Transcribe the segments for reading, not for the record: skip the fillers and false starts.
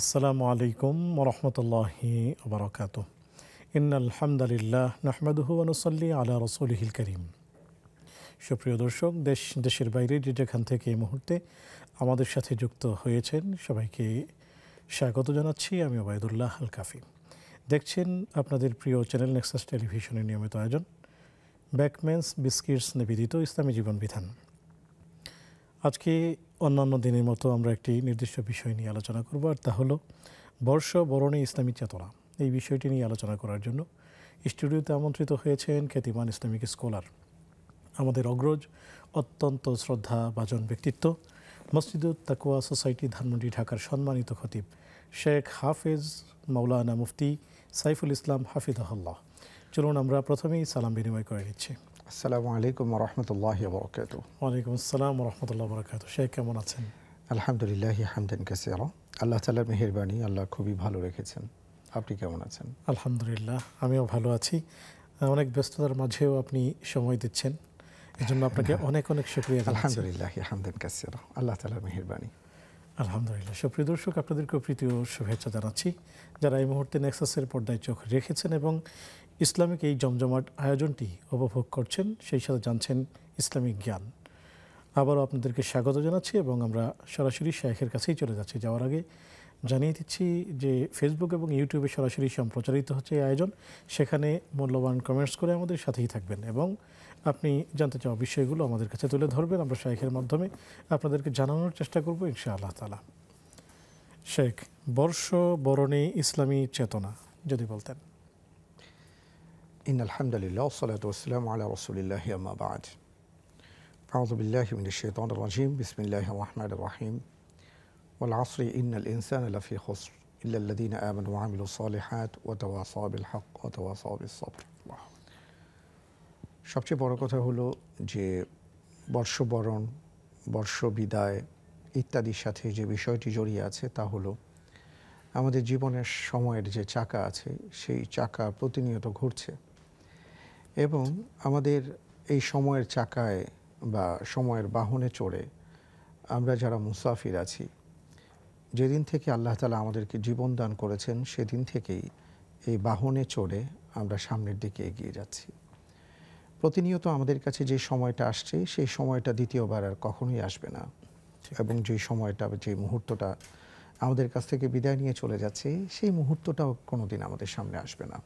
আসসালামু আলাইকুম ওরহমতুল্লাহি ওবরাকাতুহ। ইন্নাল হামদালিল্লাহ নাহমাদুহু ওয়া নুসাল্লি আলা রাসূলিহিল কারীম। সুপ্রিয় দর্শক, দেশের বাইরে যে যেখান থেকে এই মুহূর্তে আমাদের সাথে যুক্ত হয়েছেন সবাইকে স্বাগত জানাচ্ছি। আমি ওবায়দুল্লাহ আল কাফি। দেখছেন আপনাদের প্রিয় চ্যানেল নেক্সাস টেলিভিশনের নিয়মিত আয়োজন ব্যাকম্যানস বিস্কিটস নিবেদিত ইসলামী জীবন বিধান। আজকে অন্যান্য দিনের মতো আমরা একটি নির্দিষ্ট বিষয় নিয়ে আলোচনা করব, আর তা হলো বর্ষবরণে ইসলামী চেতনা। এই বিষয়টি নিয়ে আলোচনা করার জন্য স্টুডিওতে আমন্ত্রিত হয়েছেন খ্যাতিমান ইসলামিক স্কলার, আমাদের অগ্রজ, অত্যন্ত শ্রদ্ধাভাজন ব্যক্তিত্ব, মসজিদুত তাকওয়া সোসাইটি ধানমন্ডি ঢাকার সম্মানিত খতিব শেখ হাফেজ মাওলানা মুফতি সাইফুল ইসলাম হাফিজাহুল্লাহ। চলুন আমরা প্রথমেই সালাম বিনিময় করে নিচ্ছি। আসসালামু আলাইকুম ওরহমতুল্লাহি ওবরাকাতুহু। ওয়ালাইকুম আসসালাম ওরহমতুল্লাহ বরকাত। শেখ কেমন আছেন? আলহামদুলিল্লাহ হামদান কাসীরা। আল্লাহ তাআলার মেহেরবানি, আল্লাহ খুবই ভালো রেখেছেন। আপনি কেমন আছেন? আলহামদুলিল্লাহ, আমিও ভালো আছি। অনেক ব্যস্ততার মাঝেও আপনি সময় দিচ্ছেন, এজন্য আপনাকে অনেক অনেক শুকরিয়া জানাচ্ছি। আলহামদুলিল্লাহ হামদান কাসীরা, আল্লাহ তাআলার মেহেরবানি। আলহামদুলিল্লাহ। সুপ্রিয় দর্শক, আপনাদেরকেও প্রীতি ও শুভেচ্ছা জানাচ্ছি যারা এই মুহূর্তে নেক্সাসের পর্দায় চোখ রেখেছেন এবং ইসলামিক এই জমজমাট আয়োজনটি উপভোগ করছেন, সেই সাথে জানছেন ইসলামিক জ্ঞান। আবারও আপনাদেরকে স্বাগত জানাচ্ছি এবং আমরা সরাসরি শেখের কাছেই চলে যাচ্ছি। যাওয়ার আগে জানিয়ে দিচ্ছি যে ফেসবুক এবং ইউটিউবে সরাসরি সম্প্রচারিত হচ্ছে এই আয়োজন। সেখানে মূল্যবান কমেন্টস করে আমাদের সাথেই থাকবেন এবং আপনি জানতে চাওয়া বিষয়গুলো আমাদের কাছে তুলে ধরবেন। আমরা শেখের মাধ্যমে আপনাদেরকে জানানোর চেষ্টা করব ইনশাআল্লাহ তাআলা। শেখ, বর্ষবরণে ইসলামী চেতনা যদি বলতেন। ইন্নাল হামদুলিল্লাহ ওয়াসসালাতু ওয়াসসালামু আলা রাসূলিল্লাহি আম্মা বা'দ। আউযু বিল্লাহি মিনাশ শাইতানির রাজীম। বিসমিল্লাহির রাহমানির রাহিম। ওয়াল আসরি ইন্নাল ইনসানা লাফি খুসর ইল্লাল্লাযীনা আমানু ওয়া আমিলুস সালিহাত ওয়া তাওয়াসাউ বিল হক ওয়া তাওয়াসাউ বিস সবর। সবচেয়ে বড় কথা হলো যে বর্ষবরণ, বর্ষ বিদায় ইত্যাদির সাথে যে বিষয়টি জড়িয়ে আছে তা হলো আমাদের জীবনের সময়ের যে চাকা আছে সেই চাকা প্রতিনিয়ত ঘুরছে এবং আমাদের এই সময়ের চাকায় বা সময়ের বাহনে চড়ে আমরা যারা মুসাফির আছি, যেদিন থেকে আল্লাহ তাআলা আমাদেরকে জীবন দান করেছেন সেদিন থেকেই এই বাহনে চড়ে আমরা সামনের দিকে এগিয়ে যাচ্ছি। প্রতিনিয়ত আমাদের কাছে যে সময়টা আসছে সেই সময়টা দ্বিতীয়বার আর কখনোই আসবে না, এবং যে সময়টা, যে মুহূর্তটা আমাদের কাছ থেকে বিদায় নিয়ে চলে যাচ্ছে সেই মুহূর্তটাও কোনোদিন আমাদের সামনে আসবে না।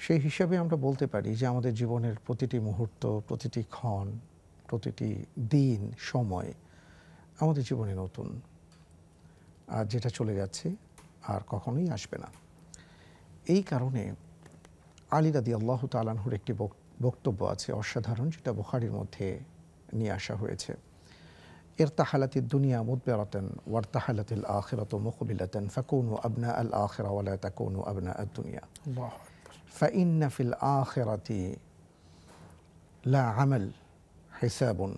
সেই হিসাবে আমরা বলতে পারি যে আমাদের জীবনের প্রতিটি মুহূর্ত, প্রতিটি ক্ষণ, প্রতিটি দিন, সময় আমাদের জীবনে নতুন, আর যেটা চলে যাচ্ছে আর কখনোই আসবে না। এই কারণে আলী রাদিয়াল্লাহু তাআলা আনহুর একটি বক্তব্য আছে অসাধারণ, যেটা বুখারীর মধ্যে নিয়ে আসা হয়েছে। ইরতাহালাতিদ দুনিয়া মুদবিরাতান ওয়ারতাহালাতিল আখিরাতু মুকবিলাতান ফাকুনু আবনা আল আখিরা ওয়া লা তাকুনু আবনা আদ দুনিয়া। আল্লাহু আকবার। ফাইন্না ফিল আখিরাতি লা আমাল হিসাবুন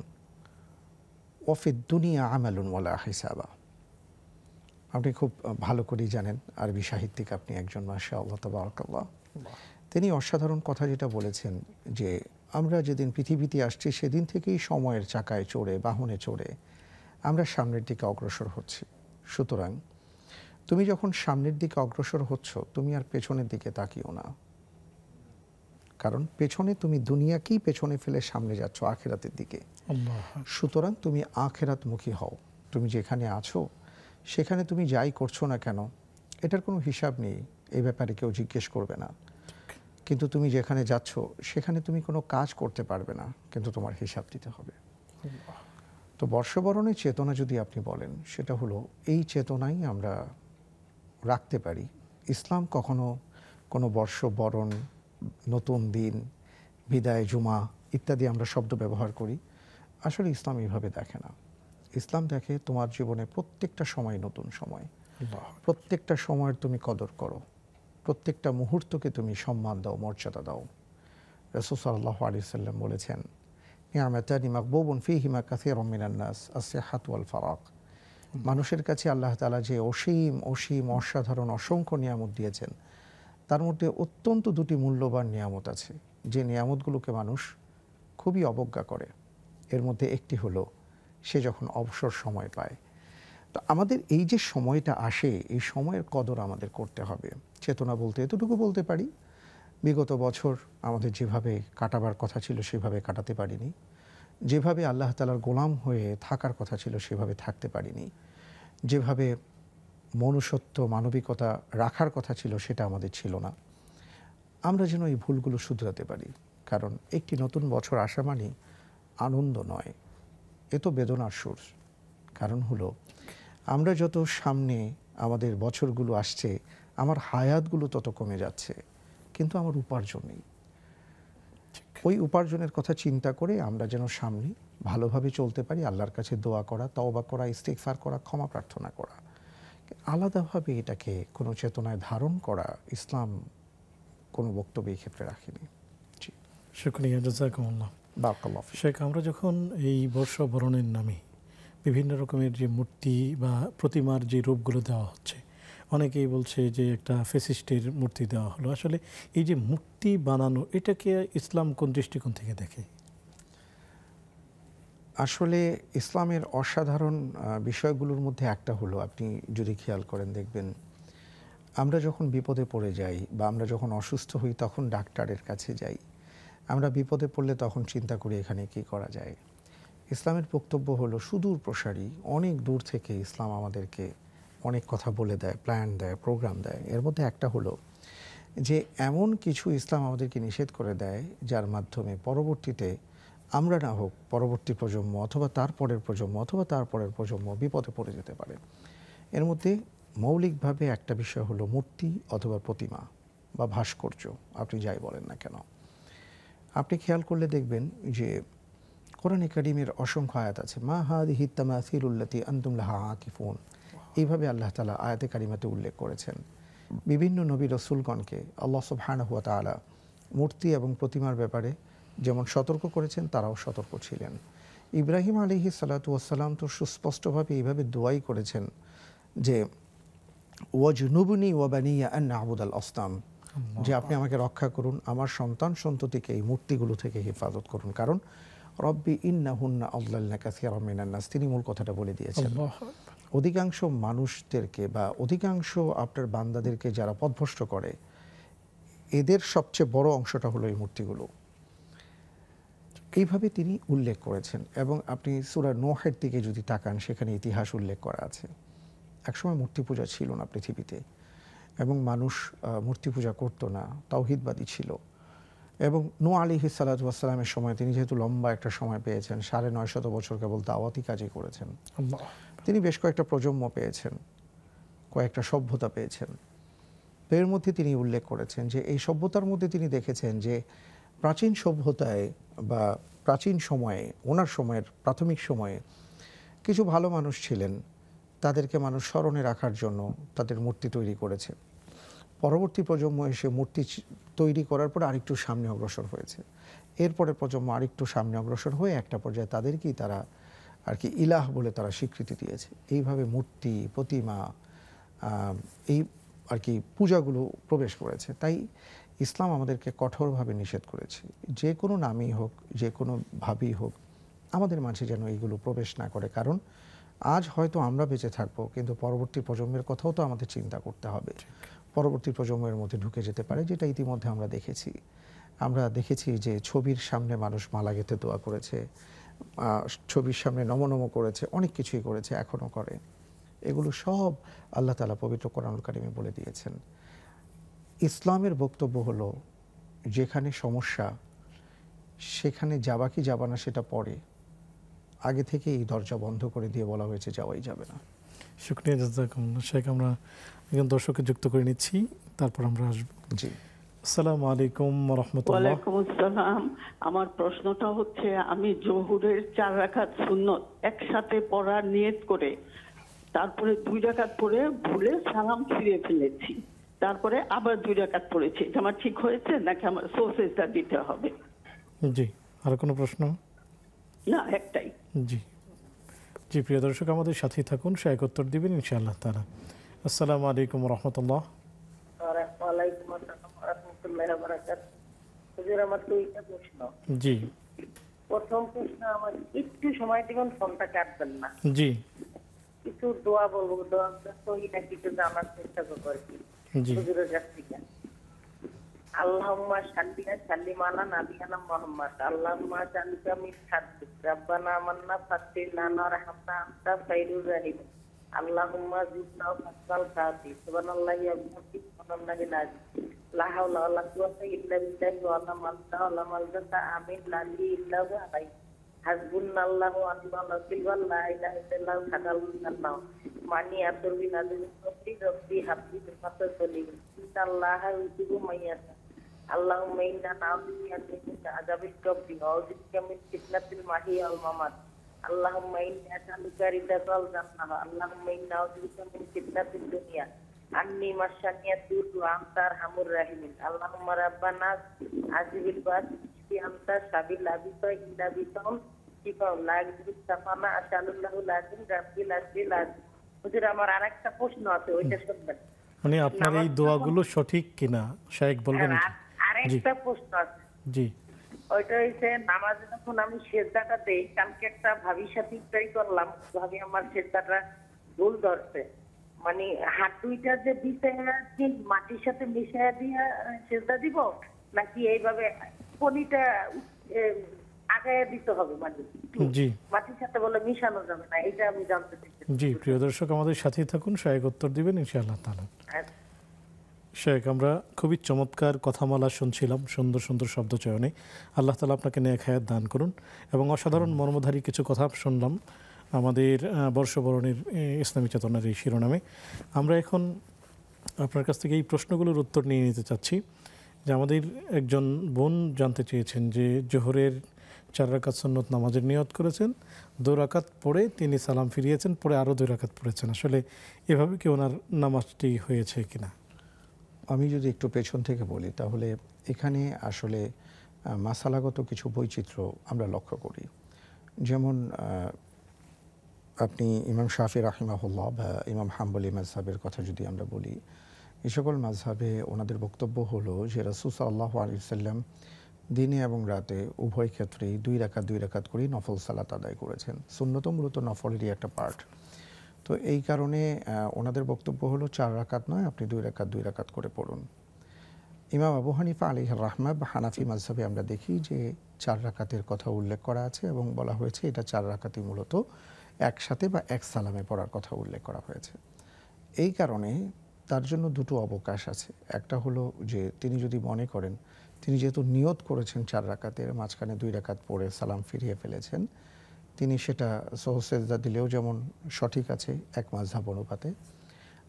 ওয়া ফিদ দুনিয়া আমালুন ওয়া লা হিসাবা। আপনি খুব ভালো করেই জানেন, আরবি সাহিত্যিক আপনি একজন, মাশাআল্লাহ তাবারাকাল্লাহ। তিনি অসাধারণ কথা যেটা বলেছেন যে আমরা যেদিন পৃথিবীতে আসছি সেদিন থেকেই সময়ের চাকায় চড়ে, বাহনে চড়ে আমরা সামনের দিকে অগ্রসর হচ্ছি। সুতরাং তুমি যখন সামনের দিকে অগ্রসর হচ্ছ তুমি আর পেছনের দিকে তাকিও না, কারণ পেছনে তুমি দুনিয়াকেই পেছনে ফেলে সামনে যাচ্ছ আখিরাতের দিকে। সুতরাং তুমি আখিরাতমুখী হও। তুমি যেখানে আছো সেখানে তুমি যাই করছো না কেন এটার কোনো হিসাব নেই, এই ব্যাপারে কেউ জিজ্ঞেস করবে না। কিন্তু তুমি যেখানে যাচ্ছ সেখানে তুমি কোনো কাজ করতে পারবে না, কিন্তু তোমার হিসাব দিতে হবে। তো বর্ষবরণের চেতনা যদি আপনি বলেন, সেটা হলো এই চেতনাই আমরা রাখতে পারি। ইসলাম কখনো কোনো বর্ষবরণ, নতুন দিন, বিদায় জুমা ইত্যাদি আমরা শব্দ ব্যবহার করি, আসলে ইসলাম এইভাবে দেখে না। ইসলাম দেখে তোমার জীবনে প্রত্যেকটা সময় নতুন সময়, প্রত্যেকটা সময়ের তুমি কদর করো, প্রত্যেকটা মুহূর্তকে তুমি সম্মান দাও, মর্যাদা দাও। রাসূল সাল্লাল্লাহু আলাইহি ওয়াসাল্লাম বলেছেন, নি'মাতানি মাগবুবুন ফীহিমা কাসীরুম মিনান নাস আস-সিহহাতু ওয়াল ফারাগ। মানুষের কাছে আল্লাহ তাআলা যে অসীম অসীম অসাধারণ অসংখ্য নিয়ামত দিয়েছেন, তার মধ্যে অত্যন্ত দুটি মূল্যবান নিয়ামত আছে যে নিয়ামতগুলোকে মানুষ খুবই অবজ্ঞা করে। এর মধ্যে একটি হলো সে যখন অবসর সময় পায়, তো আমাদের এই যে সময়টা আসে, এই সময়ের কদর আমাদের করতে হবে। চেতনা বলতে এতটুকু বলতে পারি, বিগত বছর আমাদের যেভাবে কাটাবার কথা ছিল সেভাবে কাটাতে পারিনি, যেভাবে আল্লাহ তাআলার গোলাম হয়ে থাকার কথা ছিল সেভাবে থাকতে পারিনি, যেভাবে মনুষ্যত্ব মানবিকতা রাখার কথা ছিল সেটা আমাদের ছিল না। আমরা যেন এই ভুলগুলো শুধরাতে পারি, কারণ একটি নতুন বছর আসা মানে আনন্দ নয়, এ তো বেদনার সুর। কারণ হলো আমরা যত সামনে আমাদের বছরগুলো আসছে, আমার হায়াতগুলো তত কমে যাচ্ছে, কিন্তু আমার উপার্জন নেই। ওই উপার্জনের কথা চিন্তা করে আমরা যেন সামনে ভালোভাবে চলতে পারি, আল্লাহর কাছে দোয়া করা, তওবা করা, ইস্তিগফার করা, ক্ষমা প্রার্থনা করা। আলাদাভাবে এটাকে কোনো চেতনায় ধারণ করা ইসলাম কোনো বক্তব্য এই ক্ষেত্রে রাখেনি। জি, শুকরিয়া, জাযাকুমুল্লাহ। বারাকাল্লাহু ফিক। শেখ, আমরা যখন এই বর্ষবরণের নামে বিভিন্ন রকমের যে মূর্তি বা প্রতিমার যে রূপগুলো দেওয়া হচ্ছে, অনেকেই বলছে যে একটা ফেসিস্টের মূর্তি দেওয়া হলো, আসলে এই যে মূর্তি বানানো, এটাকে ইসলাম কোন দৃষ্টিকোণ থেকে দেখে? আসলে ইসলামের অসাধারণ বিষয়গুলোর মধ্যে একটা হলো, আপনি যদি খেয়াল করেন দেখবেন, আমরা যখন বিপদে পড়ে যাই বা আমরা যখন অসুস্থ হই তখন ডাক্তারের কাছে যাই। আমরা বিপদে পড়লে তখন চিন্তা করি এখানে কি করা যায়। ইসলামের বক্তব্য হলো সুদূর প্রসারী, অনেক দূর থেকে ইসলাম আমাদেরকে অনেক কথা বলে দেয়, প্ল্যান দেয়, প্রোগ্রাম দেয়। এর মধ্যে একটা হলো যে এমন কিছু ইসলাম আমাদেরকে নিষেধ করে দেয় যার মাধ্যমে পরবর্তীতে আমরা না হোক, পরবর্তী প্রজন্ম অথবা তার পরের প্রজন্ম অথবা তার পরের প্রজন্ম বিপদে পড়ে যেতে পারে। এর মধ্যে মৌলিকভাবে একটা বিষয় হলো মূর্তি অথবা প্রতিমা বা ভাস্কর্য, আপনি যাই বলেন না কেন। আপনি খেয়াল করলে দেখবেন যে কোরআনে কারীমের অসংখ্য আয়াত আছে, মা হাদিহি তামাসিলুল্লাতী আনতুম লাহা আকিফুন। এইভাবে আল্লাহ তাআলা আয়াতে কারিমাতে উল্লেখ করেছেন। বিভিন্ন নবী রাসূলগণকে আল্লাহ সুবহানাহু ওয়া তাআলা মূর্তি এবং প্রতিমার ব্যাপারে যেমন সতর্ক করেছেন, তারাও সতর্ক ছিলেন। ইব্রাহিম আলাইহিস সালাতু ওয়াস সালাম তো সুস্পষ্টভাবে এইভাবে দোয়াই করেছেন যে ওয়াজনুবনি ওয়া বানিয়া আন না'বুদাল আসনাম, যে আপনি আমাকে রক্ষা করুন, আমার সন্তান সন্ততিকে এই মূর্তিগুলো থেকে হেফাজত করুন, কারণ রব্বি ইন্নাহুন্না আযলালনা কাসীরাম মিনান নাস। তিনি মূল কথাটা বলে দিয়েছেন। অধিকাংশ মানুষদেরকে বা অধিকাংশ আপনার বান্দাদেরকে যারা পথভ্রষ্ট করে, এদের সবচেয়ে বড় অংশটা হলো এই মূর্তিগুলো। এইভাবে তিনি উল্লেখ করেছেন। এবং আপনি সূরা নূহের দিকে যদি তাকান, সেখানে ইতিহাস উল্লেখ করা আছে। একসময় মূর্তি পূজা ছিল না পৃথিবীতে, এবং মানুষ মূর্তি পূজা করতো না, তাওহীদবাদী ছিল। এবং নূহ আলাইহিস সালাতু ওয়াস সালামের সময় তিনি যেহেতু লম্বা একটা সময় পেয়েছেন, ৯৫০ বছর কেবল দাওয়াতি কাজই করেছেন, তিনি বেশ কয়েকটা প্রজন্ম পেয়েছেন, কয়েকটা সভ্যতা পেয়েছেন। তো এর মধ্যে তিনি উল্লেখ করেছেন যে এই সভ্যতার মধ্যে তিনি দেখেছেন যে প্রাচীন সভ্যতায় বা প্রাচীন সময়ে, ওনার সময়ের প্রাথমিক সময়ে কিছু ভালো মানুষ ছিলেন, তাদেরকে মানুষ স্মরণে রাখার জন্য তাদের মূর্তি তৈরি করেছে। পরবর্তী প্রজন্ম এসে মূর্তি তৈরি করার পর আরেকটু সামনে অগ্রসর হয়েছে। এরপরে প্রজন্ম আরেকটু সামনে অগ্রসর হয়ে একটা পর্যায়ে তাদেরকেই তারা আর কি ইলাহ বলে তারা স্বীকৃতি দিয়েছে। এইভাবে মূর্তি, প্রতিমা, এই আর কি পূজাগুলো প্রবেশ করেছে। তাই ইসলাম আমাদেরকে কঠোরভাবে নিষেধ করেছে, যে কোনো নামই হোক, যে কোনো ভাবেই হোক, আমাদের মাঝে যেন এইগুলো প্রবেশ না করে। কারণ আজ হয়তো আমরা বেঁচে থাকবো, কিন্তু পরবর্তী প্রজন্মের কথাও তো আমাদের চিন্তা করতে হবে। পরবর্তী প্রজন্মের মধ্যে ঢুকে যেতে পারে, যেটা ইতিমধ্যে আমরা দেখেছি। আমরা দেখেছি যে ছবির সামনে মানুষ মালা গেঁথে দোয়া করেছে, ছবির সামনে নমো করেছে, অনেক কিছুই করেছে, এখনও করে। এগুলো সব আল্লাহ তাআলা পবিত্র কোরআনুল কারীমে বলে দিয়েছেন। ইসলামের বক্তব্য হলো, যেখানে সমস্যা সেখানে যাবা কি যাবা না সেটা পরে, আগে থেকে এই দরজা বন্ধ করে দিয়ে বলা হয়েছে যাওয়াই যাবে না। শুকরিয়া, জাযাকুমুল্লাহ। শেখ, আমরা একজন দর্শককে যুক্ত করে নিচ্ছি, তারপর আমরা আসবো। জি, আসসালামু আলাইকুম ওয়া রাহমাতুল্লাহ। ওয়ালাইকুম আসসালাম। আমার প্রশ্নটা হচ্ছে, আমি জোহরের 4 রাকাত সুন্নত একসাথে পড়ার নিয়ত করে তারপরে 2 রাকাত পড়ে ভুলে সালাম ফিরে ফেলেছি, তারপরে আবার 2 রাকাত পড়েছি। এটা আমার ঠিক হয়েছে নাকি আমার সোসেজটা দিতে হবে? জি, আর কোনো প্রশ্ন? না, একটাই। জি জি, প্রিয় দর্শক, আমাদের সাথেই থাকুন, শেখ উত্তর দিবেন ইনশাআল্লাহ তাআলা। আসসালামু আলাইকুম ওয়া রাহমাতুল্লাহ। ওয়ালাইকুম আসসালাম ওয়া রাহমাতুল্লাহি ওয়া বারাকাতুহু। হুজুর, আমার তো একটা প্রশ্ন। জি, প্রথম প্রশ্ন, আমার একটু সময় দিবেন, ফোনটা কাটবেন না। জি, কিছু দোয়া বলবো, দোয়াটা সহিটা কিছু জানার চেষ্টা করবো আর কি জি হুজুরের কাছ থেকে। আল্লাহুম্মা সাল্লি আলা নাবিয়ানা মুহাম্মদ, আল্লাহুম্মা জাআলকা মিন হাদিক, রাব্বানা আমান্না ফাগফির লানা ওয়ারহামনা আনতা খায়রুর রাহিমিন, আল্লাহুম্মা জিদনা ফাসআল কাতি, সুবহানাল্লাহি ওয়া বিহামদিহি, সুবহানাল্লাহি লাযিম, লা হাওলা ওয়ালা কুওয়াতা ইল্লা বিল্লাহি ওয়া লা মালজা ওয়ালা মালজাতা আমিন লা ইল্লা হুয়া আলাইহি হাসবুনাল্লাহু ওয়া নি'মাল ওয়াকিল ওয়া লা ইলাহা ইল্লাল্লাহু হাদাল জান্নাহ মানি আতুরবি নাদিন সফি রব্বি হাবলি বিফাতলি ইন্নাল্লাহা ইউহিব্বু মাইয়াশা। আল্লাহুম্মা ইন্না নাউযুবিকা মিন আযাবিল কবরি ওয়া আউযুবিকা মিন ফিতনাতিল মাহিয়া ওয়াল মামাত। আল্লাহুম্মা ইন্নী আসআলুকা রিদাল জান্নাহ, আল্লাহুম্মা ইন্না আউযুবিকা মিন ফিতনাতিদ দুনিয়া আন্নী মাশানিয়াত দুর আনতা আরহামুর রাহিমিন। আল্লাহুম্মা রাব্বানা আজিবিল বাস ফি আনতা সাবিল আবিতা ইল্লা বিতাউন শিফাউ লা ইয়াজিদ সাফানা আশালুল্লাহু লাযিম রাব্বিল আসবিল আযীম। হুজুর আমার আরেকটা প্রশ্ন আছে, ওইটা শুনবেন। মানে আপনার এই দোয়াগুলো সঠিক কিনা শায়েখ বলবেন? আরেকটা প্রশ্ন আছে, জি ওইটা হচ্ছে নামাজে যখন আমি সেজদাটা দেই, কালকে একটা ভাবির সাথে ট্রাই করলাম, ভাবি আমার সেজদাটা ভুল ধরছে, মানে হাত দুইটা যে বিছায়া ঠিক মাটির সাথে মিশাইয়া দিয়ে সেজদা দিব, নাকি এইভাবে পনিটা আগায় দিতে হবে, মানে জি মাটির সাথে বলে মিশানো যাবে না, এটা আমি জানতে চাইছি। জি প্রিয় দর্শক, আমাদের সাথেই থাকুন, শায়েখ উত্তর দিবেন ইনশাআল্লাহ তাআলা। আচ্ছা। শেখ, আমরা খুবই চমৎকার কথামালা শুনছিলাম, সুন্দর সুন্দর শব্দ চয়নে। আল্লাহ তাআলা আপনাকে নেক হায়াত দান করুন এবং অসাধারণ মর্মধারী কিছু কথা শুনলাম আমাদের বর্ষবরণের ইসলামী চেতনার এই শিরোনামে। আমরা এখন আপনার কাছ থেকে এই প্রশ্নগুলোর উত্তর নিয়ে নিতে চাচ্ছি যে আমাদের একজন বোন জানতে চেয়েছেন যে জোহরের 4 রাকাত সুন্নত নামাজের নিয়ত করেছেন, 2 রাকাত পড়ে তিনি সালাম ফিরিয়েছেন, পরে আরও 2 রাকাত পড়েছেন। আসলে এভাবে কি ওনার নামাজটি হয়েছে কিনা? আমি যদি একটু পেছন থেকে বলি তাহলে এখানে আসলে মাসালাগত কিছু বৈচিত্র্য আমরা লক্ষ্য করি। যেমন আপনি ইমাম শাফি রাহিমাহুল্লাহ বা ইমাম হাম্বলি মাযহাবের কথা যদি আমরা বলি, এই সকল মাযহাবে ওনাদের বক্তব্য হলো যে রাসূল সাল্লাল্লাহু আলাইহি ওয়াসাল্লাম দিনে এবং রাতে উভয় ক্ষেত্রেই 2 রাকাত করেই নফল সালাত আদায় করেছেন। সুন্নত মূলত নফলেরই একটা পার্ট। তো এই কারণে ওনাদের বক্তব্য হলো 4 রাকাত নয়, আপনি 2 রাকাত করে পড়ুন। ইমাম আবু হানিফা আলাইহির রাহমাহ বা হানাফি মাযহাবে আমরা দেখি যে 4 রাকাতের কথা উল্লেখ করা আছে এবং বলা হয়েছে এটা 4 রাকাতই মূলত একসাথে বা এক সালামে পড়ার কথা উল্লেখ করা হয়েছে। এই কারণে তার জন্য দুটো অবকাশ আছে। একটা হলো যে তিনি যদি মনে করেন তিনি যেহেতু নিয়ত করেছেন 4 রাকাতের, মাঝখানে 2 রাকাত পড়ে সালাম ফিরিয়ে ফেলেছেন, তিনি সেটা সহজসেজদা দিলেও যেমন সঠিক আছে এক মাযহাব অনুপাতে,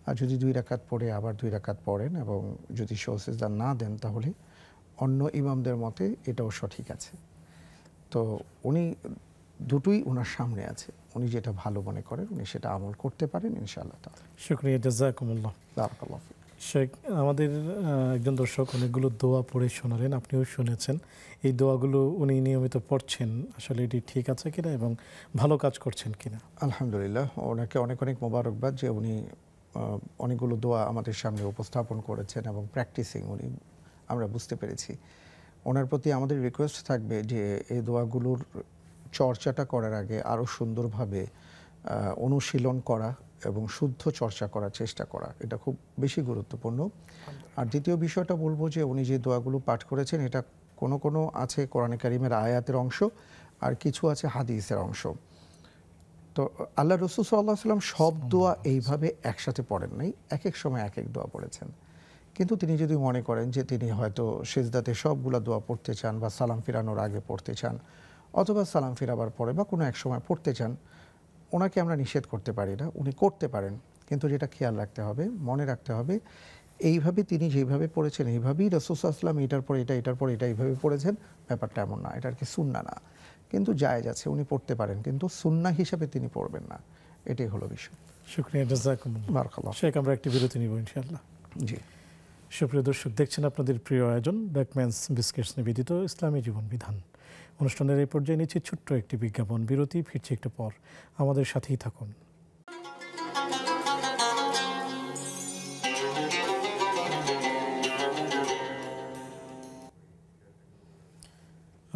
আর যদি 2 রাকাত পড়ে আবার 2 রাকাত পড়েন এবং যদি সহজসেজদা না দেন তাহলে অন্য ইমামদের মতে এটাও সঠিক আছে। তো উনি দুটোই ওনার সামনে আছে, উনি যেটা ভালো মনে করেন উনি সেটা আমল করতে পারেন ইনশাআল্লাহ তাআলা। শুকরিয়া, জাযাকুমুল্লাহ। বারাকাল্লাহু ফিক। শেখ, আমাদের একজন দর্শক অনেকগুলো দোয়া পড়ে শোনালেন, আপনিও শুনেছেন। এই দোয়াগুলো উনি নিয়মিত পড়ছেন, আসলে এটি ঠিক আছে কিনা এবং ভালো কাজ করছেন কিনা? আলহামদুলিল্লাহ, ওনাকে অনেক অনেক মোবারকবাদ যে উনি অনেকগুলো দোয়া আমাদের সামনে উপস্থাপন করেছেন এবং প্র্যাকটিসিং উনি আমরা বুঝতে পেরেছি। ওনার প্রতি আমাদের রিকোয়েস্ট থাকবে যে এই দোয়াগুলোর চর্চাটা করার আগে আরও সুন্দরভাবে অনুশীলন করা এবং শুদ্ধ চর্চা করার চেষ্টা করা, এটা খুব বেশি গুরুত্বপূর্ণ। আর দ্বিতীয় বিষয়টা বলবো যে উনি যে দোয়াগুলো পাঠ করেছেন এটা কোনো আছে কোরআনে কারিমের আয়াতের অংশ আর কিছু আছে হাদিসের অংশ। তো আল্লাহ রাসূল সাল্লাল্লাহু আলাইহি ওয়াসাল্লাম সব দোয়া এইভাবে একসাথে পড়েন নাই, এক এক সময় এক এক দোয়া পড়েছেন। কিন্তু তিনি যদি মনে করেন যে তিনি হয়তো সেজদাতে সবগুলো দোয়া পড়তে চান বা সালাম ফিরানোর আগে পড়তে চান অথবা সালাম ফিরাবার পরে বা কোনো এক সময় পড়তে চান, ওনাকে আমরা নিষেধ করতে পারি না, উনি করতে পারেন। কিন্তু যেটা খেয়াল রাখতে হবে, মনে রাখতে হবে, এইভাবে তিনি যেভাবে পড়েছেন এইভাবেই রাসূল সাল্লাল্লাহু আলাইহি ওয়াসাল্লাম এটার পর এটা এইভাবে পড়েছেন, ব্যাপারটা এমন না, এটা আর কি সুন্নাহ না। কিন্তু জায়েজ আছে, উনি পড়তে পারেন, কিন্তু সুন্নাহ হিসাবে তিনি পড়বেন না, এটাই হলো বিষয়। শুকরিয়া, জাযাকুমুল্লাহ। বারাকাল্লাহ। শেখ, আমরা একটি বিরতি নিব ইনশাআল্লাহ। জি। সুপ্রিয় দর্শক, দেখছেন আপনাদের প্রিয় আয়োজন ব্যাকম্যানস বিস্কিটস নিবেদিত ইসলামী জীবন বিধান। অনুষ্ঠানের এই পর্যায়ে নিচ্ছি ছোট্ট একটি বিজ্ঞাপন বিরতি, ফিরছি একটু পর, আমাদের সাথেই থাকুন।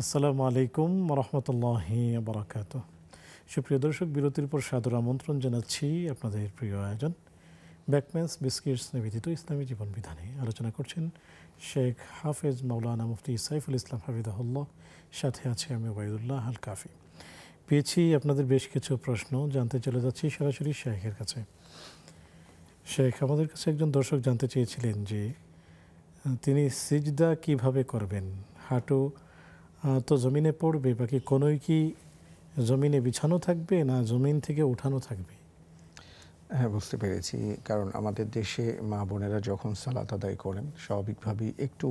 আসসালামু আলাইকুম ওয়া রাহমাতুল্লাহি ওয়া বারাকাতুহু। সুপ্রিয় দর্শক, বিরতির পর সাদর আমন্ত্রণ জানাচ্ছি আপনাদের প্রিয় আয়োজন ব্যাকম্যান্স বিস্কিটস নিবেদিত ইসলামী জীবন বিধানে। আলোচনা করছেন শেখ হাফেজ মাওলানা মুফতি সাইফুল ইসলাম হাফিজাহুল্লাহ, সাথে আছে আমি ওবায়দুল্লাহ আল কাফি। পেয়েছি আপনাদের বেশ কিছু প্রশ্ন, জানতে চলে যাচ্ছি সরাসরি শেখের কাছে। শেখ, আমাদের কাছে একজন দর্শক জানতে চেয়েছিলেন যে তিনি সিজদা কিভাবে করবেন, হাঁটু তো জমিনে পড়বে, বাকি কোনোই কি জমিনে বিছানো থাকবে না জমিন থেকে উঠানো থাকবে? হ্যাঁ, বুঝতে পেরেছি। কারণ আমাদের দেশে মা বোনেরা যখন সালাত আদায় করেন স্বাভাবিকভাবেই একটু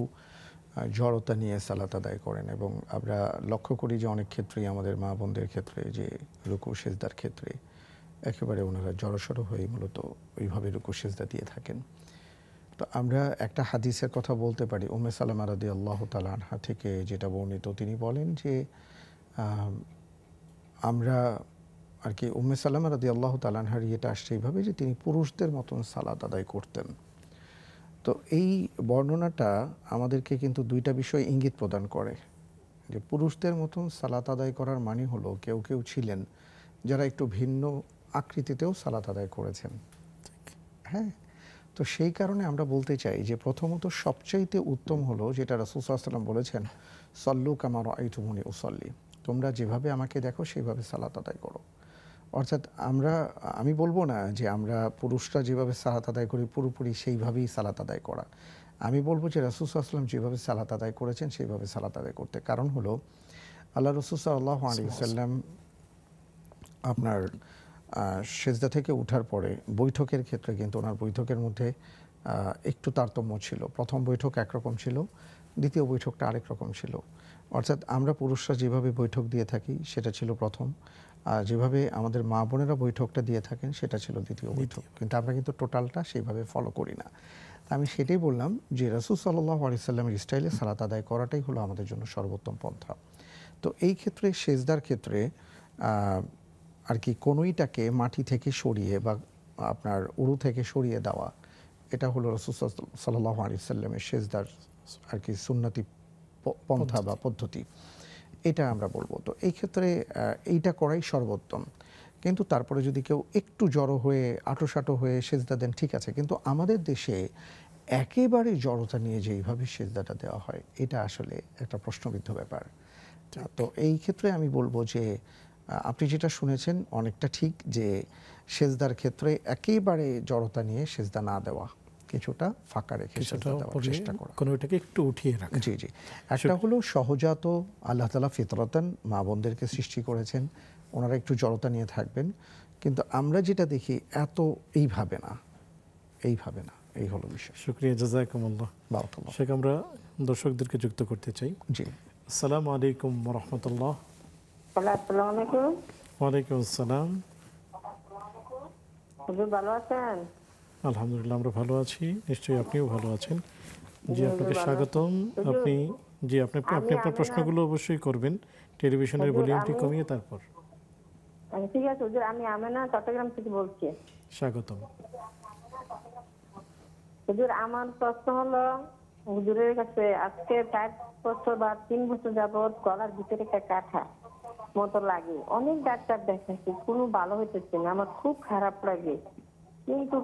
জড়তা নিয়ে সালাত আদায় করেন, এবং আমরা লক্ষ্য করি যে অনেক ক্ষেত্রেই আমাদের মা বোনদের ক্ষেত্রে যে রুকু সেজদার ক্ষেত্রে একেবারে ওনারা জড়সড় হয়ে মূলত ওইভাবে রুকু সেজদা দিয়ে থাকেন। তো আমরা একটা হাদিসের কথা বলতে পারি, উম্মে সালামা রাদিয়াল্লাহু তাআলা আনহা থেকে যেটা বর্ণিত, তিনি বলেন যে আমরা আর কি উম্মে সালামা রাদিয়াল্লাহু তাআলা আনহার ইয়েটা আসছে এইভাবে যে তিনি পুরুষদের মতন সালাত আদায় করতেন। তো এই বর্ণনাটা আমাদেরকে কিন্তু দুইটা বিষয় ইঙ্গিত প্রদান করে, যে পুরুষদের মতন সালাত আদায় করার মানে হলো কেউ কেউ ছিলেন যারা একটু ভিন্ন আকৃতিতেও সালাত আদায় করেছেন। হ্যাঁ, তো সেই কারণে আমরা বলতে চাই যে প্রথমত সবচাইতে উত্তম হলো যেটা রাসূল সাল্লাল্লাহু আলাইহি ওয়াসাল্লাম বলেছেন, সল্লু কামা রাআইতুমুনি উসাল্লি, তোমরা যেভাবে আমাকে দেখো সেইভাবে সালাত আদায় করো। অর্থাৎ আমি বলবো না যে আমরা পুরুষরা যেভাবে সালাত আদায় করি পুরোপুরি সেইভাবেই সালাত আদায় করা। আমি বলবো যে রাসূল সাল্লাল্লাহু আলাইহি ওয়াসাল্লাম যেভাবে সালাত আদায় করেছেন সেইভাবে সালাত আদায় করতে। কারণ হলো আল্লাহ রাসূল সাল্লাল্লাহু আলাইহি ওয়াসাল্লাম আপনার সেজদা থেকে ওঠার পরে বৈঠকের ক্ষেত্রে কিন্তু ওনার বৈঠকের মধ্যে একটু তারতম্য ছিল। প্রথম বৈঠক একরকম ছিল, দ্বিতীয় বৈঠকটা আরেক রকম ছিল। অর্থাৎ আমরা পুরুষরা যেভাবে বৈঠক দিয়ে থাকি সেটা ছিল প্রথম, আর যেভাবে আমাদের মা বোনেরা বৈঠকটা দিয়ে থাকেন সেটা ছিল দ্বিতীয় বৈঠক। কিন্তু আমরা কিন্তু টোটালটা সেইভাবে ফলো করি না। আমি সেটাই বললাম যে রাসূল সাল্লাল্লাহু আলাইহি ওয়াসাল্লামের স্টাইলে সালাত আদায় করাটাই হলো আমাদের জন্য সর্বোত্তম পন্থা। তো এই ক্ষেত্রে সেজদার ক্ষেত্রে আর কি কোনোইটাকে মাটি থেকে সরিয়ে বা আপনার উরু থেকে সরিয়ে দেওয়া, এটা হলো রাসূল সাল্লাল্লাহু আলাইহি ওয়াসাল্লামের সেজদার আর কি সুন্নতি পন্থা বা পদ্ধতি, এটা আমরা বলবো। তো এই ক্ষেত্রে এইটা করাই সর্বোত্তম। কিন্তু তারপরে যদি কেউ একটু জড়ো হয়ে আঁটোসাঁটো হয়ে সেজদা দেন ঠিক আছে, কিন্তু আমাদের দেশে একেবারে জড়তা নিয়ে যেইভাবে সেজদাটা দেওয়া হয় এটা আসলে একটা প্রশ্নবিদ্ধ ব্যাপার। তো এই ক্ষেত্রে আমি বলবো যে আপনি যেটা শুনেছেন অনেকটা ঠিক, যে সেজদার ক্ষেত্রে একেবারে জড়তা নিয়ে সেজদা না দেওয়া, কিছুটা ফাঁকা রেখে সেজদা দেওয়ার চেষ্টা করা, কোনোটাকে একটু উঠিয়ে রাখা। জি জি। একটা হলো সহজাত আল্লাহ তাআলা ফিতরাতান মা বোনদেরকে সৃষ্টি করেছেন, ওনারা একটু জড়তা নিয়ে থাকবেন, কিন্তু আমরা যেটা দেখি এত এইভাবে না। এই হলো বিষয়। শুকরিয়া, জাযাকুমুল্লাহ। বারাকাল্লাহ। শেখ, আমরা দর্শকদেরকে যুক্ত করতে চাই। জি, আসসালামু আলাইকুম ওয়া রাহমাতুল্লাহ। আসসালামু আলাইকুম। ওয়ালাইকুম আসসালাম। হুজুর ভালো আছেন? আলহামদুলিল্লাহ, আমরা ভালো আছি, নিশ্চয়ই আপনিও ভালো আছেন। জি, আপনাকে স্বাগতম। আপনি আপনার প্রশ্নগুলো অবশ্যই করবেন, টেলিভিশনের ভলিউমটি কমিয়ে তারপর। ঠিক আছে হুজুর, আমি আমেনা চট্টগ্রাম থেকে বলছি। স্বাগতম। হুজুর, আমার প্রশ্ন হলো, হুজুরের কাছে আজকে 4 বছর বা 3 বছর যাবত গলার ভিতরে একটা কাটা মতো লাগে, অনেক ডাক্তার দেখাচ্ছি, কোনো ভালো হইতেছে না, আমার খুব খারাপ লাগে। কিন্তু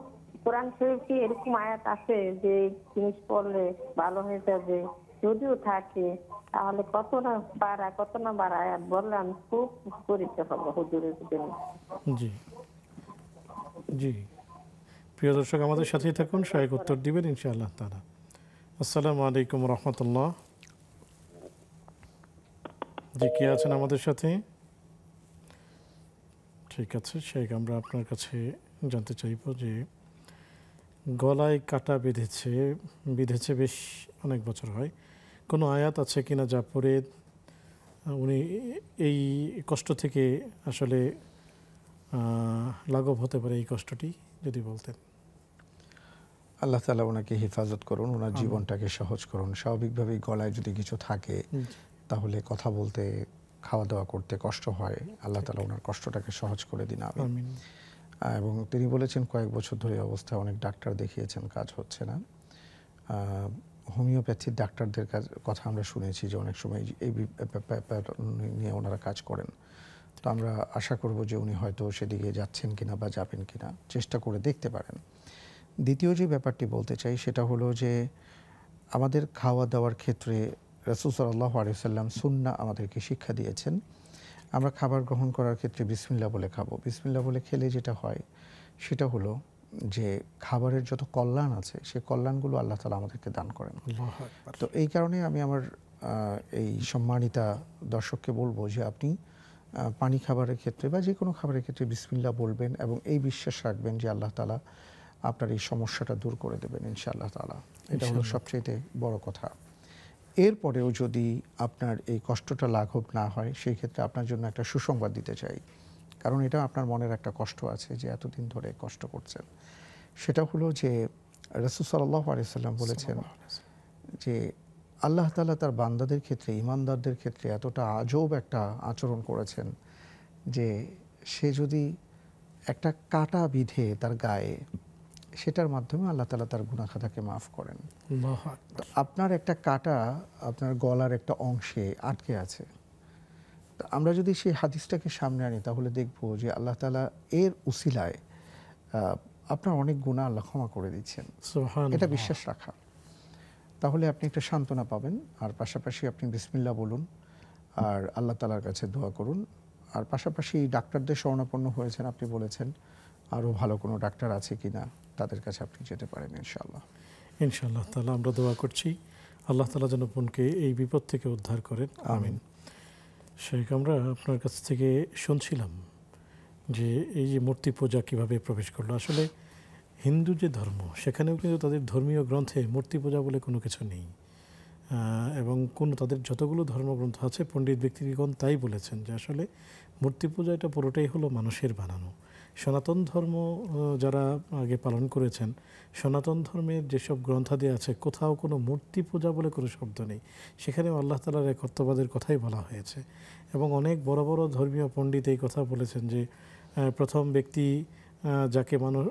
কোরআন শরীফে এরকম আয়াত আছে যে জিনিস পড়লে ভালো হয়ে যাবে, যদিও থাকে তাহলে কত না বার আয়াত বললে আমি খুব উপকৃত হব হুজুরের জন্য। জি জি, প্রিয় দর্শক আমাদের সাথেই থাকুন, সহায়ক উত্তর দিবেন ইনশাআল্লাহ তাআলা। আসসালামু আলাইকুম ওয়া রাহমাতুল্লাহ। জি, কে আছেন আমাদের সাথে? ঠিক আছে শেখ, আমরা আপনার কাছে জানতে চাইব যে গলায় কাটা বিঁধেছে বেশ অনেক বছর হয়, কোনো আয়াত আছে কিনা যা পড়ে উনি এই কষ্ট থেকে আসলে লাঘব হতে পারে, এই কষ্টটি যদি বলতেন। আল্লাহ তাআলা ওনাকে হেফাজত করুন, ওনার জীবনটাকে সহজ করুন। স্বাভাবিকভাবেই গলায় যদি কিছু থাকে তাহলে কথা বলতে খাওয়া দাওয়া করতে কষ্ট হয়, আল্লাহ তাআলা ওনার কষ্টটাকে সহজ করে দিন, আমিন। এবং তিনি বলেছেন কয়েক বছর ধরে অবস্থায় অনেক ডাক্তার দেখিয়েছেন, কাজ হচ্ছে না। হোমিওপ্যাথির ডাক্তারদের কথা আমরা শুনেছি যে অনেক সময় এই ব্যাপার নিয়ে ওনারা কাজ করেন। তো আমরা আশা করব যে উনি হয়তো সেদিকে যাচ্ছেন কিনা বা যাবেন কিনা, চেষ্টা করে দেখতে পারেন। দ্বিতীয় যে ব্যাপারটি বলতে চাই সেটা হলো যে আমাদের খাওয়া দাওয়ার ক্ষেত্রে রাসূল সাল্লাল্লাহু আলাইহি ওয়াসাল্লাম সুন্নাহ আমাদেরকে শিক্ষা দিয়েছেন। আমরা খাবার গ্রহণ করার ক্ষেত্রে বিসমিল্লাহ বলে খাবো। বিসমিল্লাহ বলে খেলে যেটা হয় সেটা হলো যে খাবারের যত কল্যাণ আছে সেই কল্যাণগুলো আল্লাহ তাআলা আমাদেরকে দান করেন। আল্লাহু আকবার। তো এই কারণে আমি আমার এই সম্মানিতা দর্শককে বলবো যে আপনি পানি খাবারের ক্ষেত্রে বা যে কোনো খাবারের ক্ষেত্রে বিসমিল্লাহ বলবেন এবং এই বিশ্বাস রাখবেন যে আল্লাহ তাআলা আপনার এই সমস্যাটা দূর করে দেবেন ইনশাআল্লাহ তাআলা। এটা হলো সবচেয়ে বড় কথা। এরপরেও যদি আপনার এই কষ্টটা লাঘব না হয় সেই ক্ষেত্রে আপনার জন্য একটা সুসংবাদ দিতে চাই, কারণ এটা আপনার মনের একটা কষ্ট আছে যে এতদিন ধরে কষ্ট করছেন। সেটা হলো যে রাসূল সাল্লাল্লাহু আলাইহি ওয়াসাল্লাম বলেছেন যে আল্লাহ তাআলা তার বান্দাদের ক্ষেত্রে, ঈমানদারদের ক্ষেত্রে এতটা আজব একটা আচরণ করেছেন যে সে যদি একটা কাঁটা বিঁধে তার গায়ে, সেটার মাধ্যমে আল্লাহ তাআলা তার গুনাহ খাতাকে মাফ করেন। আল্লাহু আকবার। তো আপনার একটা কাঁটা আপনার গলার একটা অংশে আটকে আছে। তো আমরা যদি সেই হাদিসটাকে সামনে আনি তাহলে দেখব যে আল্লাহ তাআলা এর উসিলায় আপনার অনেক গুনাহ আল্লাহ ক্ষমা করে দিচ্ছেন। সুবহানাল্লাহ। এটা বিশ্বাস রাখা, তাহলে আপনি একটা সান্ত্বনা পাবেন। আর পাশাপাশি আপনি বিসমিল্লাহ বলুন আর আল্লাহ তাআলার কাছে দোয়া করুন। আর পাশাপাশি ডাক্তারদের শরণাপন্ন হয়েছেন, আপনি বলেছেন আরও ভালো কোনো ডাক্তার আছে কিনা তাদের কাছে আপনি যেতে পারেন ইনশাআল্লাহ। ইনশাআল্লাহ তাআলা আমরা দোয়া করছি আল্লাহ তাআলা যেন বোনকে এই বিপদ থেকে উদ্ধার করেন, আমিন। শেখ, আমরা আপনার কাছ থেকে শুনছিলাম যে এই যে মূর্তি পূজা কিভাবে প্রবেশ করলো। আসলে হিন্দু যে ধর্ম সেখানেও কিন্তু তাদের ধর্মীয় গ্রন্থে মূর্তি পূজা বলে কোনো কিছু নেই, এবং তাদের যতগুলো ধর্মগ্রন্থ আছে পণ্ডিত ব্যক্তিগণ তাই বলেছেন যে আসলে মূর্তি পূজা এটা পুরোটাই হলো মানুষের বানানো। সনাতন ধর্ম যারা আগে পালন করেছেন, সনাতন ধর্মের যেসব গ্রন্থাদি আছে কোথাও কোনো মূর্তি পূজা বলে কোনো শব্দ নেই, সেখানেও আল্লাহ তাআলার একত্ববাদের কথাই বলা হয়েছে। এবং অনেক বড় বড় ধর্মীয় পণ্ডিত এই কথা বলেছেন যে প্রথম ব্যক্তি যাকে মানুষ,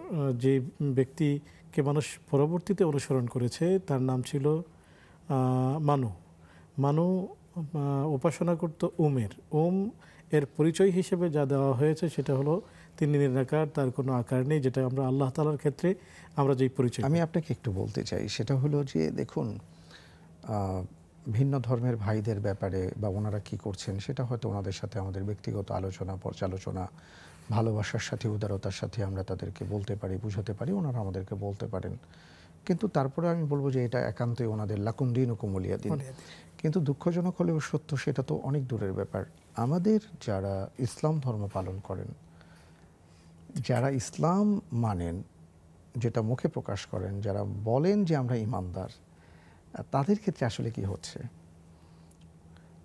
যে ব্যক্তিকে মানুষ পরবর্তীতে অনুসরণ করেছে তার নাম ছিল মানু উপাসনা করত ওমের। ওম এর পরিচয় হিসেবে যা দেওয়া হয়েছে সেটা হলো তিনি নিরাকার, তার কোনো আকার নেই, যেটা আমরা আল্লাহ তাআলার ক্ষেত্রে আমরা যেই পরিচয়। আমি আপনাকে একটু বলতে চাই, সেটা হলো যে দেখুন ভিন্ন ধর্মের ভাইদের ব্যাপারে বা ওনারা কি করছেন সেটা হয়তো ওনাদের সাথে আমাদের ব্যক্তিগত আলোচনা, পর্যালোচনা, ভালোবাসার সাথে, উদারতার সাথে আমরা তাদেরকে বলতে পারি, বুঝাতে পারি, ওনারা আমাদেরকে বলতে পারেন। কিন্তু তারপরে আমি বলবো যে এটা একান্তই ওনাদের লাকুম দীনুকুম ওয়ালিয়া দীন। কিন্তু দুঃখজনক হলেও সত্য, সেটা তো অনেক দূরের ব্যাপার। আমাদের যারা ইসলাম ধর্ম পালন করেন, যারা ইসলাম মানেন, যেটা মুখে প্রকাশ করেন, যারা বলেন যে আমরা ঈমানদার, তাদের ক্ষেত্রে আসলে কি হচ্ছে?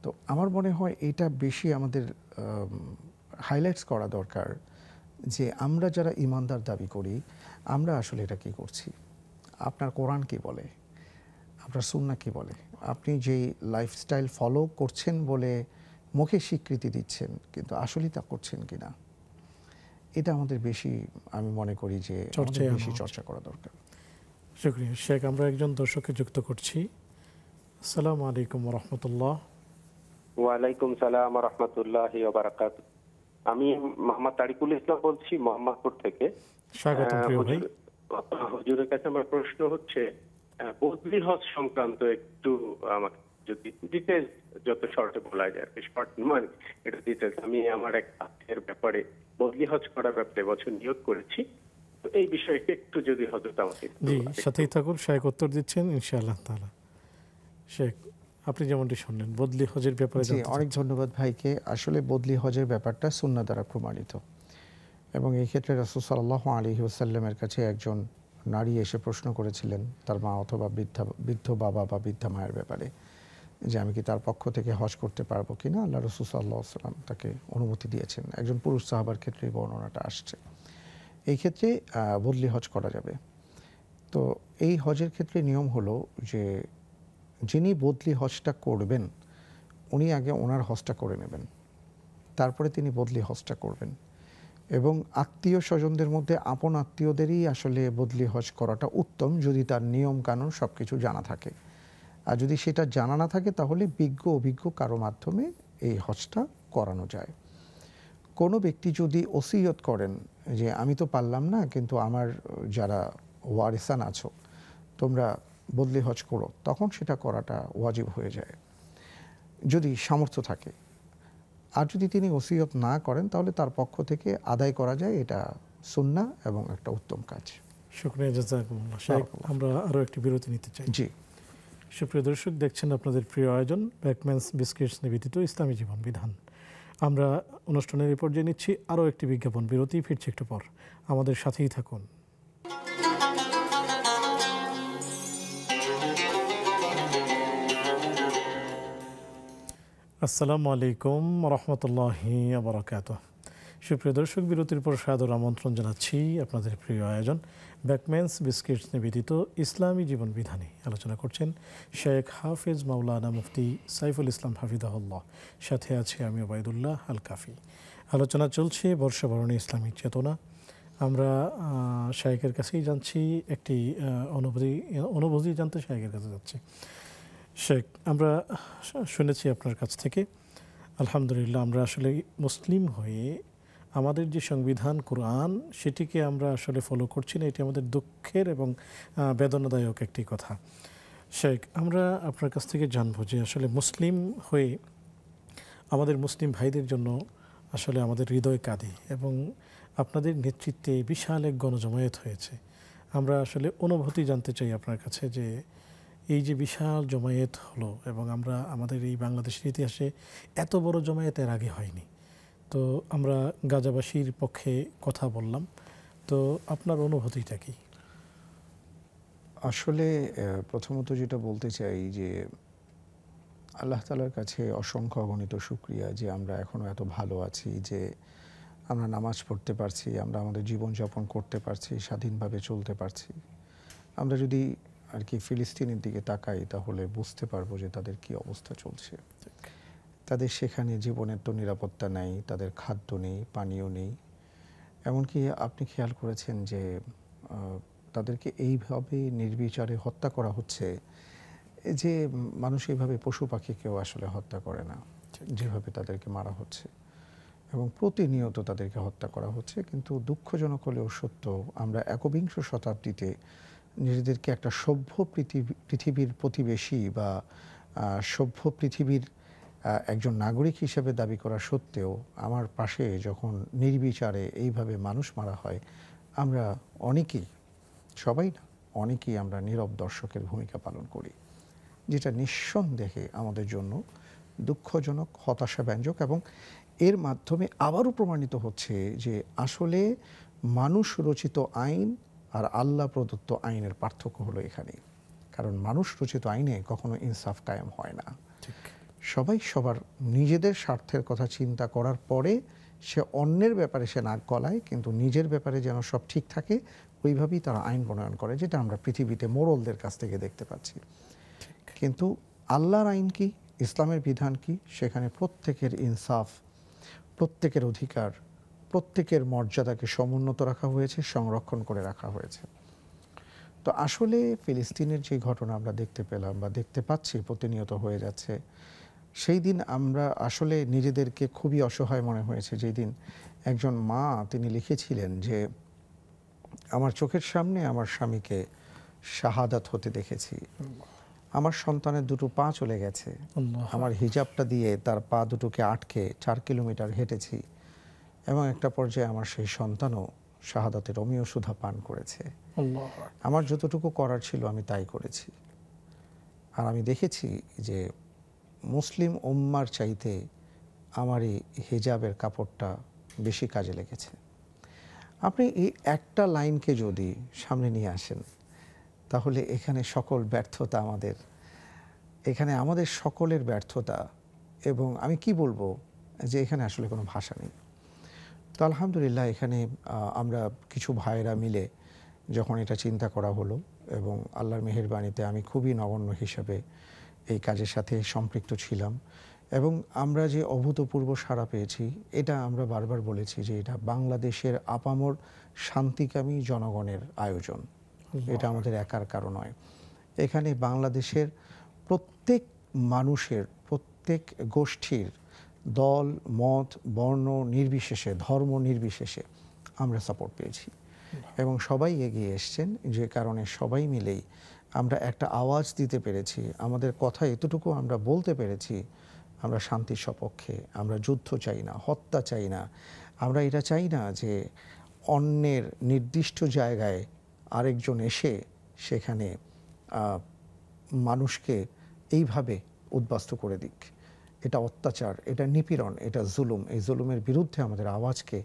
তো আমার মনে হয় এটা বেশি আমাদের হাইলাইটস করা দরকার যে আমরা যারা ঈমানদার দাবি করি আমরা আসলে এটা কি করছি। আপনার কোরআন কি বলে, আপনার সুন্নাহ কি বলে, আপনি যেই লাইফস্টাইল ফলো করছেন বলে মুখে স্বীকৃতি দিচ্ছেন কিন্তু আসলেই তা করছেন কিনা, এটা আমাদের বেশি, আমি মনে করি যে বেশি চর্চা করা দরকার। শুকরিয়া শেখ। আমরা একজন দর্শককে যুক্ত করছি। আসসালামু আলাইকুম ওয়া রাহমাতুল্লাহ। ওয়ালাইকুম সালাম ওয়া রাহমাতুল্লাহি ওয়া বারাকাতুহু। আমি মোহাম্মদ তারিকুল ইসলাম বলছি মোহাম্মদপুর থেকে। স্বাগতম প্রিয় ভাই। হুজুরের কাছে আমার প্রশ্ন হচ্ছে বদলি হজ সংক্রান্ত একটু আমাকে যদি ডিটেইলস যত শর্টে বলা যায়, শর্ট মানে এটা ডিটেইলস। আমি আমার এক আত্মীয়ের ব্যাপারে বদলি হজ করার ব্যাপারে বছর নিয়োগ করেছি, তো এই বিষয়ে একটু যদি হযরত আমাকে। জি, সাথেই থাকুন, শেখ উত্তর দিচ্ছেন ইনশাআল্লাহ তাআলা। শেখ, আপনি যেমনটি শুনলেন বদলি হজের ব্যাপারে। জি, অনেক ধন্যবাদ ভাইকে। আসলে বদলি হজের ব্যাপারটা সুন্নাহ দ্বারা প্রমাণিত, এবং এই ক্ষেত্রে রাসূল সাল্লাল্লাহু আলাইহি ওয়াসাল্লামের কাছে একজন নারী এসে প্রশ্ন করেছিলেন তার মা অথবা বৃদ্ধ বাবা বা বৃদ্ধা মায়ের ব্যাপারে যে আমি কি তার পক্ষ থেকে হজ করতে পারবো কিনা। আল্লাহ রাসূল সাল্লাল্লাহু আলাইহি ওয়াসাল্লাম তাকে অনুমতি দিয়েছেন। একজন পুরুষ সাহাবার ক্ষেত্রে বর্ণনাটা আসছে। এই ক্ষেত্রে বদলি হজ করা যাবে। তো এই হজের ক্ষেত্রে নিয়ম হলো যে যিনি বদলি হজটা করবেন উনি আগে ওনার হজটা করে নেবেন, তারপরে তিনি বদলি হজটা করবেন। এবং আত্মীয় স্বজনদের মধ্যে আপন আত্মীয়দেরই আসলে বদলি হজ করাটা উত্তম, যদি তার নিয়ম কানুন সব কিছু জানা থাকে। আর যদি সেটা জানা না থাকে তাহলে বিজ্ঞ অভিজ্ঞ কারো মাধ্যমে এই হজটা করানো যায়। কোনো ব্যক্তি যদি ওসিয়ত করেন যে আমি তো পারলাম না, কিন্তু আমার যারা ওয়ারিসান আছো তোমরা বদলি হজ করো, তখন সেটা করাটা ওয়াজিব হয়ে যায় যদি সামর্থ্য থাকে। আর যদি তিনি ওসিয়ত না করেন তাহলে তার পক্ষ থেকে আদায় করা যায়, এটা সুন্নাহ এবং একটা উত্তম কাজ। শুকরিয়া, জাযাকুমুল্লাহ। শেখ, আমরা আরও একটি বিরতি নিতে চাই। জি, সুপ্রিয় দর্শক, দেখছেন আপনাদের প্রিয় আয়োজন ব্যাকম্যানস বিস্কিটস নিবেদিত ইসলামী জীবন বিধান। আমরা অনুষ্ঠানের এই পর্যায়ে নিচ্ছি আরও একটি বিজ্ঞাপন বিরতি। ফিরছি একটু পর, আমাদের সাথেই থাকুন। আসসালামু আলাইকুম রহমতুল্লাহি বারাকাতুহু। সুপ্রিয় দর্শক, বিরতির পর সাদর আমন্ত্রণ জানাচ্ছি আপনাদের প্রিয় আয়োজন ব্যাকম্যানস বিস্কিটস নিবেদিত ইসলামী জীবন বিধানে। আলোচনা করছেন শেখ হাফেজ মাওলানা মুফতি সাইফুল ইসলাম হাফিজাহুল্লাহ, সাথে আছে আমি ওবায়দুল্লাহ আল কাফি। আলোচনা চলছে বর্ষবরণী ইসলামিক চেতনা। আমরা শেখের কাছেই জানছি একটি অনুভূতি জানতে শেখের কাছে যাচ্ছি। শেখ, আমরা শুনেছি আপনার কাছ থেকে, আলহামদুলিল্লাহ, আমরা আসলে মুসলিম হয়ে আমাদের যে সংবিধান কোরআন সেটিকে আমরা আসলে ফলো করছি না। এটি আমাদের দুঃখের এবং বেদনাদায়ক একটি কথা। শেখ, আমরা আপনার কাছ থেকে জানবো যে আসলে মুসলিম হয়ে আমাদের মুসলিম ভাইদের জন্য আসলে আমাদের হৃদয় কাঁদে এবং আপনাদের নেতৃত্বে বিশাল এক গণজমায়েত হয়েছে। আমরা আসলে অনুভূতি জানতে চাই আপনার কাছে যে এই যে বিশাল জমায়েত হলো এবং আমরা আমাদের এই বাংলাদেশের ইতিহাসে এত বড় জমায়েত এর আগে হয়নি। তো আমরা গাজাবাসীর পক্ষে কথা বললাম, তো আপনার অনুভূতিটা কি? আসলে প্রথমত যেটা বলতে চাই যে আল্লাহ তাআলার কাছে অসংখ্য অগণিত শুকরিয়া যে আমরা এখনও এত ভালো আছি, যে আমরা নামাজ পড়তে পারছি, আমরা আমাদের জীবনযাপন করতে পারছি, স্বাধীনভাবে চলতে পারছি। আমরা যদি আর কি ফিলিস্তিনের দিকে তাকাই তাহলে বুঝতে পারবো যে তাদের কি অবস্থা চলছে। তাদের সেখানে জীবনের তো নিরাপত্তা নেই, তাদের খাদ্য নেই, পানীয় নেই। এমনকি আপনি খেয়াল করেছেন যে তাদেরকে এইভাবে নির্বিচারে হত্যা করা হচ্ছে যে মানুষ এইভাবে পশু পাখিকেও আসলে হত্যা করে না, যেভাবে তাদেরকে মারা হচ্ছে এবং প্রতিনিয়ত তাদেরকে হত্যা করা হচ্ছে। কিন্তু দুঃখজনক হলেও সত্য, আমরা একবিংশ শতাব্দীতে নিজেদেরকে একটা সভ্য পৃথিবীর প্রতিবেশী বা সভ্য পৃথিবীর একজন নাগরিক হিসেবে দাবি করা সত্ত্বেও আমার পাশে যখন নির্বিচারে এইভাবে মানুষ মারা হয়, আমরা অনেকেই, সবাই না, অনেকেই আমরা নীরব দর্শকের ভূমিকা পালন করি, যেটা নিঃসন্দেহে আমাদের জন্য দুঃখজনক, হতাশাব্যঞ্জক এবং এর মাধ্যমে আবারও প্রমাণিত হচ্ছে যে আসলে মানুষ রচিত আইন আর আল্লাহ প্রদত্ত আইনের পার্থক্য হলো এখানেই। কারণ মানুষ রচিত আইনে কখনো ইনসাফ কায়েম হয় না। সবাই সবার নিজেদের স্বার্থের কথা চিন্তা করার পরে সে অন্যের ব্যাপারে সে নাক গলায়, কিন্তু নিজের ব্যাপারে যেন সব ঠিক থাকে ওইভাবেই তারা আইন প্রণয়ন করে, যেটা আমরা পৃথিবীতে মোড়লদের কাছ থেকে দেখতে পাচ্ছি। কিন্তু আল্লাহর আইন কি, ইসলামের বিধান কি, সেখানে প্রত্যেকের ইনসাফ, প্রত্যেকের অধিকার, প্রত্যেকের মর্যাদাকে সমুন্নত রাখা হয়েছে, সংরক্ষণ করে রাখা হয়েছে। তো আসলে ফিলিস্তিনের যে ঘটনা আমরা দেখতে পেলাম বা দেখতে পাচ্ছি প্রতিনিয়ত হয়ে যাচ্ছে, সেই দিন আমরা আসলে নিজেদেরকে খুবই অসহায় মনে হয়েছে। যেই দিন একজন মা তিনি লিখেছিলেন যে আমার চোখের সামনে আমার স্বামীকে শাহাদাত হতে দেখেছি, আমার সন্তানের দুটো পা চলে গেছে, আমার হিজাবটা দিয়ে তার পা দুটোকে আটকে 4 কিলোমিটার হেঁটেছি এবং একটা পর্যায়ে আমার সেই সন্তানও শাহাদাতের অমীয় সুধা পান করেছে। আমার যতটুকু করার ছিল আমি তাই করেছি। আর আমি দেখেছি যে মুসলিম উম্মার চাইতে আমার এই হিজাবের কাপড়টা বেশি কাজে লেগেছে। আপনি এই একটা লাইনকে যদি সামনে নিয়ে আসেন তাহলে এখানে সকল ব্যর্থতা আমাদের, এখানে আমাদের সকলের ব্যর্থতা, এবং আমি কি বলবো যে এখানে আসলে কোনো ভাষা নেই। তো আলহামদুলিল্লাহ এখানে আমরা কিছু ভাইয়েরা মিলে যখন এটা চিন্তা করা হলো এবং আল্লাহর মেহেরবানিতে আমি খুবই নগণ্য হিসাবে এই কাজের সাথে সম্পৃক্ত ছিলাম এবং আমরা যে অভূতপূর্ব সাড়া পেয়েছি, এটা আমরা বারবার বলেছি যে এটা বাংলাদেশের আপামর শান্তিকামী জনগণের আয়োজন, এটা আমাদের একার কারণ নয়। এখানে বাংলাদেশের প্রত্যেক মানুষের, প্রত্যেক গোষ্ঠীর দল মত বর্ণ নির্বিশেষে, ধর্ম নির্বিশেষে আমরা সাপোর্ট পেয়েছি এবং সবাই এগিয়ে এসছেন, যে কারণে সবাই মিলেই আমরা একটা আওয়াজ দিতে পেরেছি। আমাদের কথা এতটুকু আমরা বলতে পেরেছি, আমরা শান্তির সপক্ষে, আমরা যুদ্ধ চাই না, হত্যা চাই না। আমরা এটা চাই না যে অন্যের নির্দিষ্ট জায়গায় আরেকজন এসে সেখানে মানুষকে এইভাবে উদ্বাস্তু করে দিক। এটা অত্যাচার, এটা নিপীড়ন, এটা জুলুম। এই জুলুমের বিরুদ্ধে আমাদের আওয়াজকে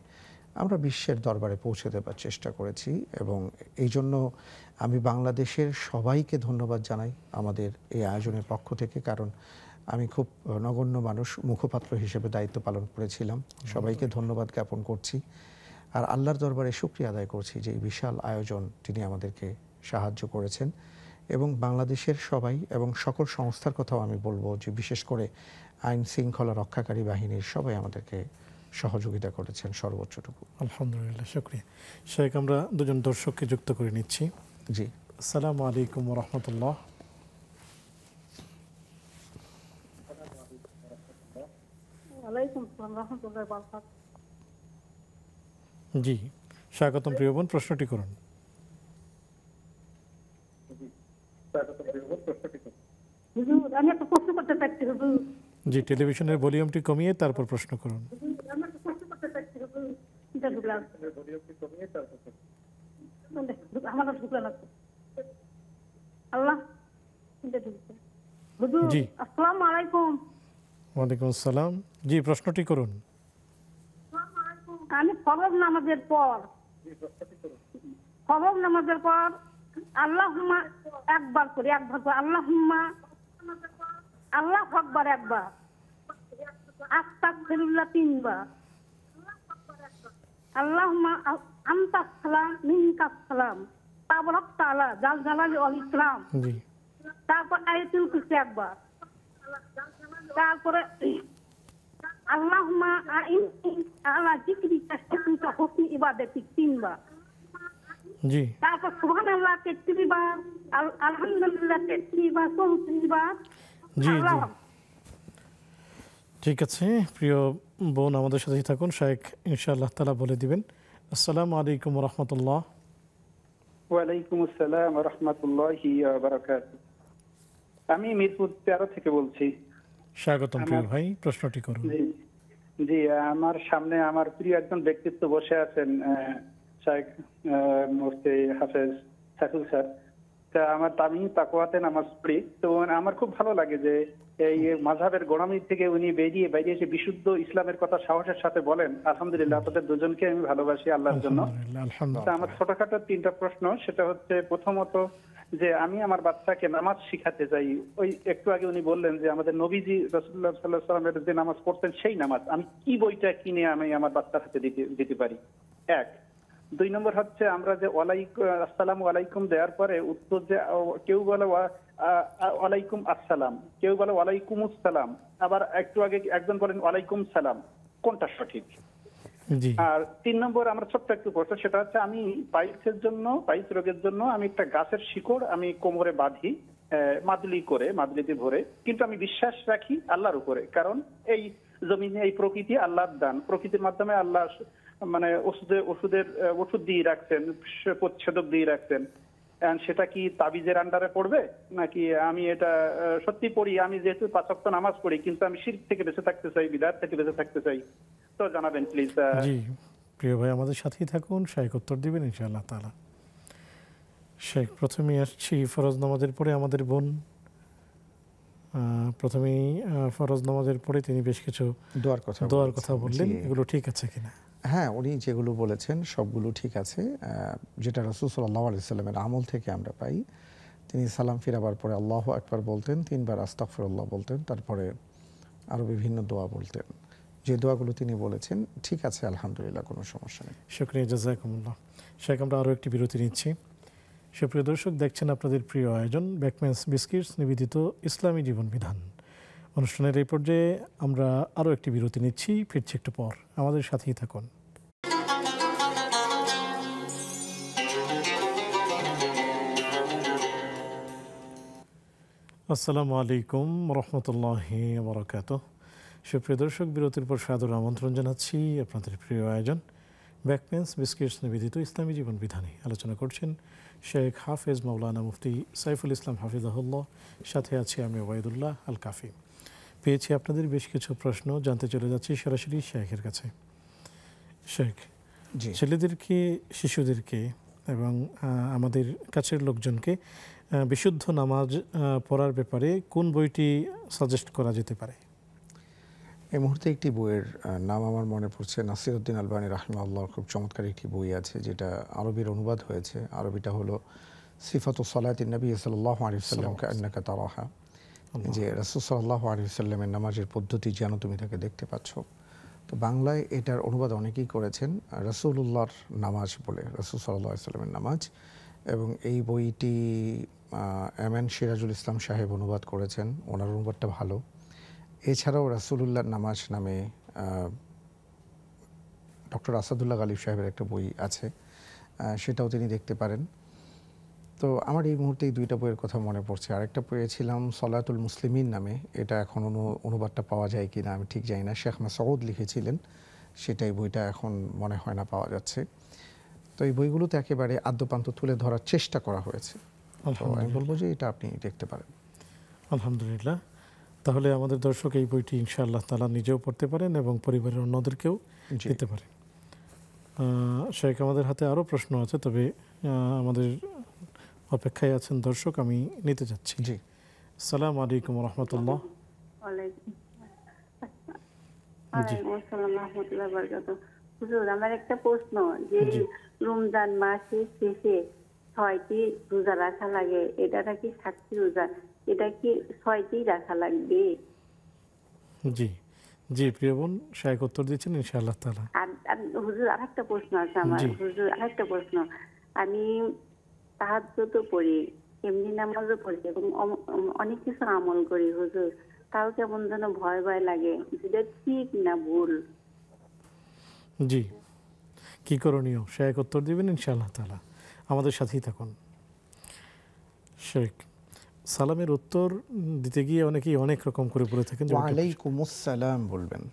আমরা বিশ্বের দরবারে পৌঁছে দেবার চেষ্টা করেছি এবং এই জন্য আমি বাংলাদেশের সবাইকে ধন্যবাদ জানাই আমাদের এই আয়োজনের পক্ষ থেকে, কারণ আমি খুব নগণ্য মানুষ, মুখপাত্র হিসেবে দায়িত্ব পালন করেছিলাম। সবাইকে ধন্যবাদ জ্ঞাপন করছি আর আল্লাহর দরবারে শুকরিয়া আদায় করছি যে এই বিশাল আয়োজন তিনি আমাদেরকে সাহায্য করেছেন। এবং বাংলাদেশের সবাই এবং সকল সংস্থার কথাও আমি বলবো যে বিশেষ করে আইন শৃঙ্খলা রক্ষাকারী বাহিনীর সবাই আমাদেরকে সহযোগিতা করেছেন সর্বোচ্চটুকু। আলহামদুলিল্লাহ, শুকরিয়া। শেখ, আমরা দুজন দর্শককে যুক্ত করে নিচ্ছি। জি, আসসালামু আলাইকুম ওয়া রাহমাতুল্লাহ। ওয়ালাইকুম আসসালাম রাহমাতুল্লাহি ওয়া বারাকাতুহু। জি, স্বাগতম প্রিয় বোন, প্রশ্নটি করুন। হুজুর, আমি একটা প্রশ্ন করতে চাচ্ছি হুজুর। জি, টেলিভিশনের ভলিউমটি কমিয়ে তারপর প্রশ্ন করুন। হুজুর, আমি একটা প্রশ্ন করতে চাচ্ছি হুজুর। এটা ঢুকলাম। আমার ঢুকলাম না। আল্লাহ, এটা ঢুকছে। হুজুর, জি। আসসালামু আলাইকুম। ওয়ালাইকুম আসসালাম। জি, প্রশ্নটি করুন। আমি ফরজ নামাজের পর আল্লাহুম্মা একবার করি, আল্লাহুম্মা আল্লাহু আকবার একবার, আস্তাগফিরুল্লাহ তিনবার, আল্লাহুম্মা আনতাস সালাম মিনকাস সালাম, তাবারাক তাআলা জাল জালালি ওয়াল ইকরাম, জি, তারপর আয়াতুল কুরসি একবার, তারপরে আল্লাহুম্মা আইননি আলা যিকরিকা ওয়া হুসনি ইবাদাতিক তিনবার, জি, তারপর সুবহানাল্লাহ 33 বার, আলহামদুলিল্লাহ 33 বার, 34 বার। জি, জি, ঠিক আছে। প্রিয় বোন, আমাদের সাথেই থাকুন, শেখ ইনশাআল্লাহ তাআলা বলে দিবেন। আসসালামু আলাইকুম ওয়া রাহমাতুল্লাহ। ওয়ালাইকুম আসসালাম ওয়া রাহমাতুল্লাহি ওয়া বারাকাতুহু। আমি মিরপুর 13 থেকে বলছি। স্বাগতম প্রিয় ভাই, প্রশ্নটি করুন। জি জি, আমার সামনে আমার প্রিয় একজন ব্যক্তিত্ব বসে আছেন, শেখ মুফতি হাফেজ সাইফুল স্যার। তা আমি তাকওয়াতে নামাজ পড়ি, তো আমার খুব ভালো লাগে যে এই মাযহাবের গোড়ামি থেকে উনি বেরিয়ে এসে বিশুদ্ধ ইসলামের কথা সাহসের সাথে বলেন। আলহামদুলিল্লাহ, আপনাদের দুজনকে আমি ভালোবাসি আল্লাহর জন্য। আলহামদুলিল্লাহ, আলহামদুলিল্লাহ। তা আমার ছোটখাটো 3টা প্রশ্ন। সেটা হচ্ছে, প্রথমত যে আমি আমার বাচ্চাকে নামাজ শিখাতে চাই। ওই একটু আগে উনি বললেন যে আমাদের নবীজি রাসূলুল্লাহ সাল্লাল্লাহু আলাইহি ওয়াসাল্লাম যে নামাজ পড়তেন সেই নামাজ আমি কি বইটা কিনে আমি আমার বাচ্চার হাতে দিতে পারি, এক। 2 নম্বর হচ্ছে, আমরা যে আসসালামু আলাইকুম দেওয়ার পরে উত্তর যে কেউ বলে ওয়ালাইকুম আসসালাম, কেউ বলে ওয়ালাইকুমুস সালাম, আবার একটু আগে একজন বলেন ওয়ালাইকুম সালাম, কোনটা সঠিক? জি, আর 3 নম্বর আমরা ছোট্ট একটু প্রশ্ন, সেটা হচ্ছে আমি পাইলস রোগের জন্য আমি একটা গাছের শিকড় আমি কোমরে বাঁধি, মাদলিতে ভরে, কিন্তু আমি বিশ্বাস রাখি আল্লাহর উপরে, কারণ এই জমিনে এই প্রকৃতি আল্লাহর দান। প্রকৃতির মাধ্যমে আল্লাহ মানে ওষুধ দিয়ে রাখছেন, প্রতিষেধক দিয়ে রাখছেন। সেটা কি তাবিজের আন্ডারে পড়বে নাকি আমি এটা সত্যি পড়ি? আমি যেহেতু 5 ওয়াক্ত নামাজ পড়ি, কিন্তু আমি শিরক থেকে বেঁচে থাকতে চাই, বিদআত থেকে বেঁচে থাকতে চাই, তো জানাবেন প্লিজ। জি, প্রিয় ভাই, আমাদের সাথেই থাকুন, শেখ উত্তর দিবেন ইনশাআল্লাহ তাআলা। শেখ, প্রথমেই আসছি ফরজ নামাজের পরে আমাদের বোন প্রথমেই ফরজ নামাজের পরে তিনি বেশ কিছু দোয়ার কথা বললেন, এগুলো ঠিক আছে কিনা? হ্যাঁ, উনি যেগুলো বলেছেন সবগুলো ঠিক আছে। যেটা রাসূল সাল্লাল্লাহু আলাইহি সাল্লামের আমল থেকে আমরা পাই। তিনি সালাম ফিরাবার পরে আল্লাহু আকবার বলতেন, 3 বার আস্তাগফিরুল্লাহ বলতেন, তারপরে আরও বিভিন্ন দোয়া বলতেন। যে দোয়াগুলো তিনি বলেছেন ঠিক আছে, আলহামদুলিল্লাহ, কোনো সমস্যা নেই। শুকরিয়া, জাযাকুমুল্লাহ। শেখ, আমরা আরও একটি বিরতি নিচ্ছি। সুপ্রিয় দর্শক, দেখছেন আপনাদের প্রিয় আয়োজন বেকম্যানস বিস্কিটস নিবেদিত ইসলামী জীবন বিধান অনুষ্ঠানের এই পর্যায়ে আমরা আরও একটি বিরতি নিচ্ছি, ফিরছি একটু পর, আমাদের সাথেই থাকুন। আসসালামু আলাইকুম রহমতুল্লাহি ওয়া বারাকাতুহু। সুপ্রিয় দর্শক, বিরতির পর সাদর আমন্ত্রণ জানাচ্ছি আপনাদের প্রিয় আয়োজন ব্যাকপেন্স বিস্কিটস নিবেদিত ইসলামী জীবন বিধানে। আলোচনা করছেন শেখ হাফেজ মাওলানা মুফতি সাইফুল ইসলাম হাফিজাহুল্লাহ, সাথে আছি আমি ওবায়দুল্লাহ আল কাফি। পেয়েছি আপনাদের বেশ কিছু প্রশ্ন, জানতে চলে যাচ্ছি সরাসরি শেখের কাছে। শেখ, ছেলেদেরকে, শিশুদেরকে এবং আমাদের কাছের লোকজনকে বিশুদ্ধ নামাজ পড়ার ব্যাপারে কোন বইটি সাজেস্ট করা যেতে পারে? এই মুহূর্তে একটি বইয়ের নাম আমার মনে পড়ছে, নাসিরউদ্দিন আলবানী রাহিমাহুল্লাহর খুব চমৎকার একটি বই আছে যেটা আরবির অনুবাদ হয়েছে। আরবিটা হলো সিফাতু সালাতিন নবী সাল্লাল্লাহু আলাইহি ওয়াসাল্লাম কান্নাকা তারাহা, যে রাসূল সাল্লাল্লাহু আলাইহি ওয়াসাল্লামের নামাজের পদ্ধতি যেন তুমি তাকে দেখতে পাচ্ছ। তো বাংলায় এটার অনুবাদ অনেকেই করেছেন রাসূলুল্লাহর নামাজ বলে, রাসূল সাল্লাল্লাহু আলাইহি ওয়াসাল্লামের নামাজ। এবং এই বইটি এমএন সিরাজুল ইসলাম সাহেব অনুবাদ করেছেন, ওনার অনুবাদটা ভালো। এছাড়াও রাসূলুল্লাহর নামাজ নামে ডক্টর আসাদুল্লাহ গালিব সাহেবের একটা বই আছে, সেটাও তিনি দেখতে পারেন। তো আমার এই মুহূর্তে এই দুইটা বইয়ের কথা মনে পড়ছে। আরেকটা পেয়েছিলাম সলাতুল মুসলিমিন নামে, এটা এখন অনুবাদটা পাওয়া যায় কি না আমি ঠিক জানি না, শেখ মাসউদ লিখেছিলেন, সেটাই বইটা এখন মনে হয় না পাওয়া যাচ্ছে। তো এই বইগুলোতে একেবারে আদ্যপান্ত তুলে ধরার চেষ্টা করা হয়েছে। তো আমি বলবো যে এটা আপনি দেখতে পারেন। আলহামদুলিল্লাহ। তাহলে আমাদের দর্শক এই বইটি ইনশাআল্লাহ তাআলা নিজেও পড়তে পারেন এবং পরিবারের অন্যদেরকেও দিতে পারেন। শেখ, আমাদের হাতে আরও প্রশ্ন আছে, তবে আমাদের অপেক্ষায় আছেন দর্শক, আমি নিতে যাচ্ছি। জি, আসসালামু আলাইকুম ওয়া রাহমাতুল্লাহ। হুজুর, আমার একটা প্রশ্ন, যে রমজান মাসের শেষে 6টি রোজা রাখা লাগে, এটা কি 7টি রোজা, এটা কি 6টি রাখা লাগবে? জি জি, প্রিয় বোন, শেখ উত্তর দিচ্ছেন ইনশাআল্লাহ তাআলা। আর হুজুর, আরেকটা প্রশ্ন আছে আমার। হুজুর, আরেকটা প্রশ্ন, আমি তাহাজ্জুদও পড়ি, এমনি নামাজও পড়ি এবং অনেক কিছু আমল করি হুজুর, তাও কেমন যেন ভয় ভয় লাগে, যেটা ঠিক না ভুল। জি, কি করণীয়? শেখ উত্তর দিবেন ইনশাআল্লাহ তাআলা, আমাদের সাথেই থাকুন। শেখ, সালামের উত্তর দিতে গিয়ে অনেকেই অনেক রকম করে বলে থাকেন। ওয়া আলাইকুমুস সালাম বলবেন।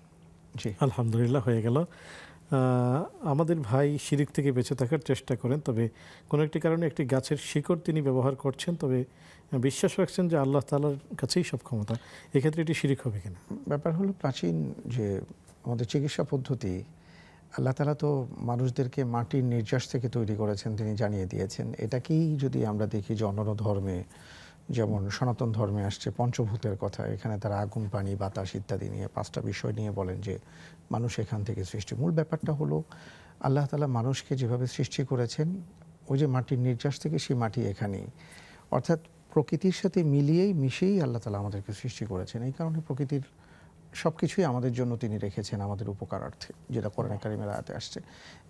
জি, আলহামদুলিল্লাহ, হয়ে গেল। আমাদের ভাই শিরিক থেকে বেঁচে থাকার চেষ্টা করেন, তবে কোনো একটি কারণে একটি গাছের শিকড় তিনি ব্যবহার করছেন, তবে বিশ্বাস রাখছেন যে আল্লাহ তাআলার কাছেই সব ক্ষমতা। এক্ষেত্রে এটি শিরিক হবে কিনা? ব্যাপার হলো, প্রাচীন যে আমাদের চিকিৎসা পদ্ধতি, আল্লাহ তাআলা তো মানুষদেরকে মাটির নির্যাস থেকে তৈরি করেছেন, তিনি জানিয়ে দিয়েছেন। এটাকেই যদি আমরা দেখি যে অন্যান্য ধর্মে, যেমন সনাতন ধর্মে আসছে পঞ্চভূতের কথা, এখানে তারা আগুন, পানি, বাতাস ইত্যাদি নিয়ে 5টা বিষয় নিয়ে বলেন যে মানুষ এখান থেকে সৃষ্টি। মূল ব্যাপারটা হলো আল্লাহ তাআলা মানুষকে যেভাবে সৃষ্টি করেছেন, ওই যে মাটির নির্যাস থেকে, সেই মাটি এখানেই, অর্থাৎ প্রকৃতির সাথে মিশেই আল্লাহ তাআলা আমাদেরকে সৃষ্টি করেছেন। এই কারণে প্রকৃতির সব কিছুই আমাদের জন্য তিনি রেখেছেন আমাদের উপকারার্থে, যেটা কোরআনে কারিমের আয়াতে আসছে।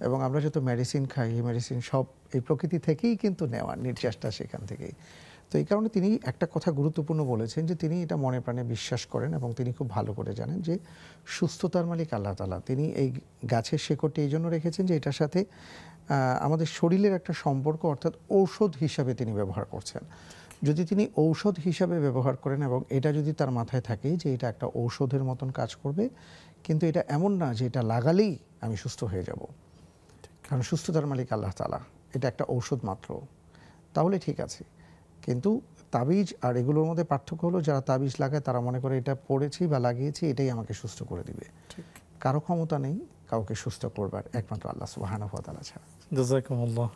এবং আমরা যত মেডিসিন খাই, এই মেডিসিন সব এই প্রকৃতি থেকেই কিন্তু নেওয়া, নির্যাসটা সেখান থেকেই। তো এই কারণে তিনি একটা কথা গুরুত্বপূর্ণ বলেছেন যে তিনি এটা মনে প্রাণে বিশ্বাস করেন এবং তিনি খুব ভালো করে জানেন যে সুস্থতার মালিক আল্লাহ তাআলা। তিনি এই গাছের শেকড়টি এই জন্য রেখেছেন যে এটার সাথে আমাদের শরীরের একটা সম্পর্ক, অর্থাৎ ঔষধ হিসাবে তিনি ব্যবহার করছেন। যদি তিনি ঔষধ হিসাবে ব্যবহার করেন এবং এটা যদি তার মাথায় থাকে যে এটা একটা ঔষধের মতন কাজ করবে, কিন্তু এটা এমন না যে এটা লাগালেই আমি সুস্থ হয়ে যাব, কারণ সুস্থতার মালিক আল্লাহ তাআলা, এটা একটা ঔষধ মাত্র, তাহলে ঠিক আছে। কিন্তু তাবিজ আর এগুলোর মধ্যে পার্থক্য হলো, যারা তাবিজ লাগায় তারা মনে করে এটা পড়েছি বা লাগিয়েছি এটাই আমাকে সুস্থ করে দিবে। কারো ক্ষমতা নেই কাউকে সুস্থ করবার, একমাত্র আল্লাহ সুবহানাহু ওয়া তাআলা ছাড়া। জাযাকুমুল্লাহ।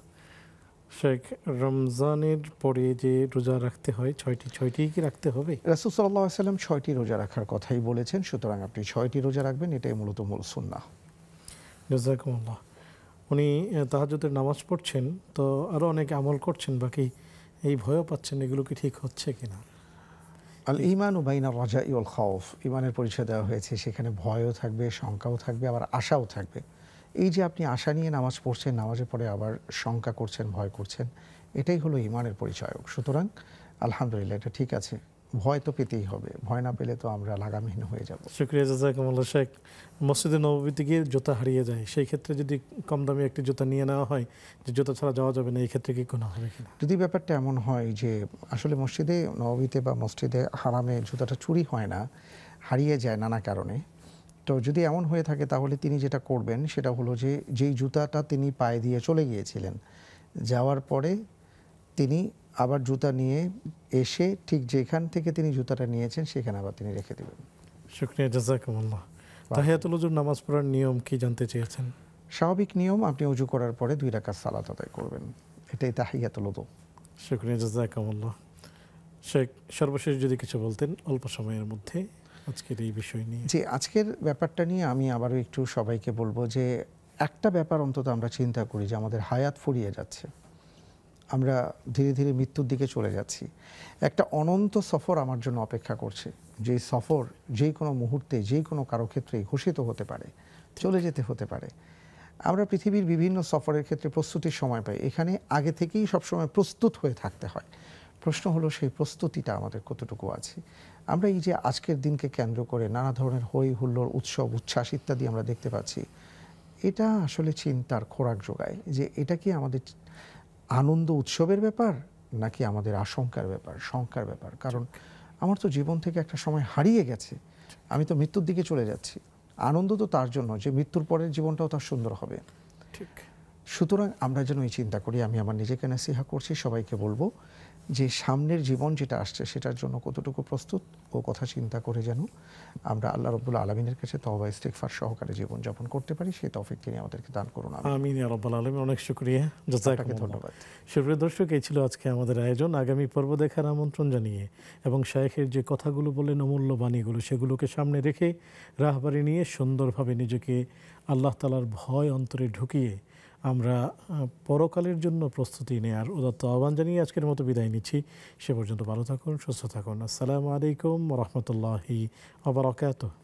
শেখ, রমজানের পরে যে রোজা রাখতে হয় 6টি কি রাখতে হবে? রাসূল সাল্লাল্লাহু আলাইহি ওয়াসাল্লাম 6টি রোজা রাখার কথাই বলেছেন, সুতরাং আপনি 6টি রোজা রাখবেন, এটাই মূলত মূল সুন্নাহ। জাযাকুমুল্লাহ। উনি তাহাজ্জুদের নামাজ পড়ছেন, তো আরও অনেক আমল করছেন বাকি, এই ভয়ও পাচ্ছেন এগুলো কি ঠিক হচ্ছে কিনা? আল ঈমানু বাইনা রাজাই ওয়াল খাউফ, ঈমানের পরিচয় দেওয়া হয়েছে, সেখানে ভয়ও থাকবে, শঙ্কাও থাকবে, আবার আশাও থাকবে। এই যে আপনি আশা নিয়ে নামাজ পড়ছেন, নামাজের পরে আবার শঙ্কা করছেন, ভয় করছেন, এটাই হলো ঈমানের পরিচয়ক। সুতরাং আলহামদুলিল্লাহ, এটা ঠিক আছে। ভয় তো পেতেই হবে, ভয় না পেলে তো আমরা লাগামহীন হয়ে যাব। শুকরিয়া, জাযাকুমুল্লাহ। শেখ, মসজিদে নববীতে গিয়ে জুতা হারিয়ে যায়, সেই ক্ষেত্রে যদি কম দামি একটি জুতা নিয়ে নেওয়া হয়, যে জুতা ছাড়া যাওয়া যাবে না, এই ক্ষেত্রে কি গুনাহ হবে কিনা? যদি ব্যাপারটা এমন হয় যে আসলে মসজিদে নববীতে বা মসজিদে হারামে জুতাটা চুরি হয় না, হারিয়ে যায় নানা কারণে। তো যদি এমন হয়ে থাকে তাহলে তিনি যেটা করবেন সেটা হলো যে যেই জুতাটা তিনি পায়ে দিয়ে চলে গিয়েছিলেন, যাওয়ার পরে তিনি আবার জুতা নিয়ে এসে ঠিক যেখান থেকে তিনি জুতাটা নিয়েছেন সেখানে আবার তিনি রেখে দেবেন। শুকরিয়া, জাযাকুমুল্লাহ। তাহিয়াতুল ওযুর নামাজ পড়ার নিয়ম কি জানতে চেয়েছেন? স্বাভাবিক নিয়ম, আপনি ওযু করার পরে 2 রাকাত সালাত আদায় করবেন, এটাই তাহিয়াতুল ওযু। শুকরিয়া, জাযাকুমুল্লাহ। শেখ, সর্বশেষ যদি কিছু বলতেন অল্প সময়ের মধ্যে আজকের এই বিষয় নিয়ে। জি, আজকের ব্যাপারটা নিয়ে আমি আবারও একটু সবাইকে বলবো যে একটা ব্যাপার অন্তত আমরা চিন্তা করি যে আমাদের হায়াত ফুরিয়ে যাচ্ছে, আমরা ধীরে ধীরে মৃত্যুর দিকে চলে যাচ্ছি। একটা অনন্ত সফর আমার জন্য অপেক্ষা করছে, যে সফর যেই কোনো মুহূর্তে যেই কোনো কারো ক্ষেত্রেই ঘোষিত হতে পারে, চলে যেতে হতে পারে। আমরা পৃথিবীর বিভিন্ন সফরের ক্ষেত্রে প্রস্তুতির সময় পাই, এখানে আগে থেকেই সবসময় প্রস্তুত হয়ে থাকতে হয়। প্রশ্ন হলো সেই প্রস্তুতিটা আমাদের কতটুকু আছে। আমরা এই যে আজকের দিনকে কেন্দ্র করে নানা ধরনের হই হুল্লোড়, উৎসব উচ্ছ্বাস ইত্যাদি আমরা দেখতে পাচ্ছি, এটা আসলে চিন্তার খোরাক যোগায় যে এটা কি আমাদের আনন্দ উৎসবের ব্যাপার নাকি আমাদের আশঙ্কার ব্যাপার, শঙ্কার ব্যাপার। কারণ আমার তো জীবন থেকে একটা সময় হারিয়ে গেছে, আমি তো মৃত্যুর দিকে চলে যাচ্ছি। আনন্দ তো তার জন্য যে মৃত্যুর পরের জীবনটাও তার সুন্দর হবে। ঠিক। সুতরাং আমরা যেন এই চিন্তা করি। আমি আমার নিজেকে নসিহা করছি, সবাইকে বলবো যে সামনের জীবন যেটা আসছে সেটার জন্য কতটুকু প্রস্তুত ও কথা চিন্তা করে যেন আমরা আল্লাহ রাব্বুল আলামিনের কাছে তওবা ইস্তিগফার সহকারে জীবন যাপন করতে পারি, সেই তৌফিক তিনি আমাদেরকে দান করুন। আমিন ইয়া রাব্বাল আলামিন। অনেক শুকরিয়া, জাযাকুমুল্লাহ। ধন্যবাদ। সুপ্রিয় দর্শক, এই ছিল আজকে আমাদের আয়োজন। আগামী পর্ব দেখার আমন্ত্রণ জানিয়ে এবং শায়েখের যে কথাগুলো বললেন, অমূল্য বাণীগুলো, সেগুলোকে সামনে রেখে রাহবারি নিয়ে সুন্দরভাবে নিজেকে আল্লাহ তাআলার ভয় অন্তরে ঢুকিয়ে আমরা পরকালের জন্য প্রস্তুতি নেওয়ার উদাত্ত আহ্বান জানিয়ে আজকের মতো বিদায় নিচ্ছি। সে পর্যন্ত ভালো থাকুন, সুস্থ থাকুন। আসসালামু আলাইকুম ওয়া রাহমাতুল্লাহি ওয়া বারাকাতুহু।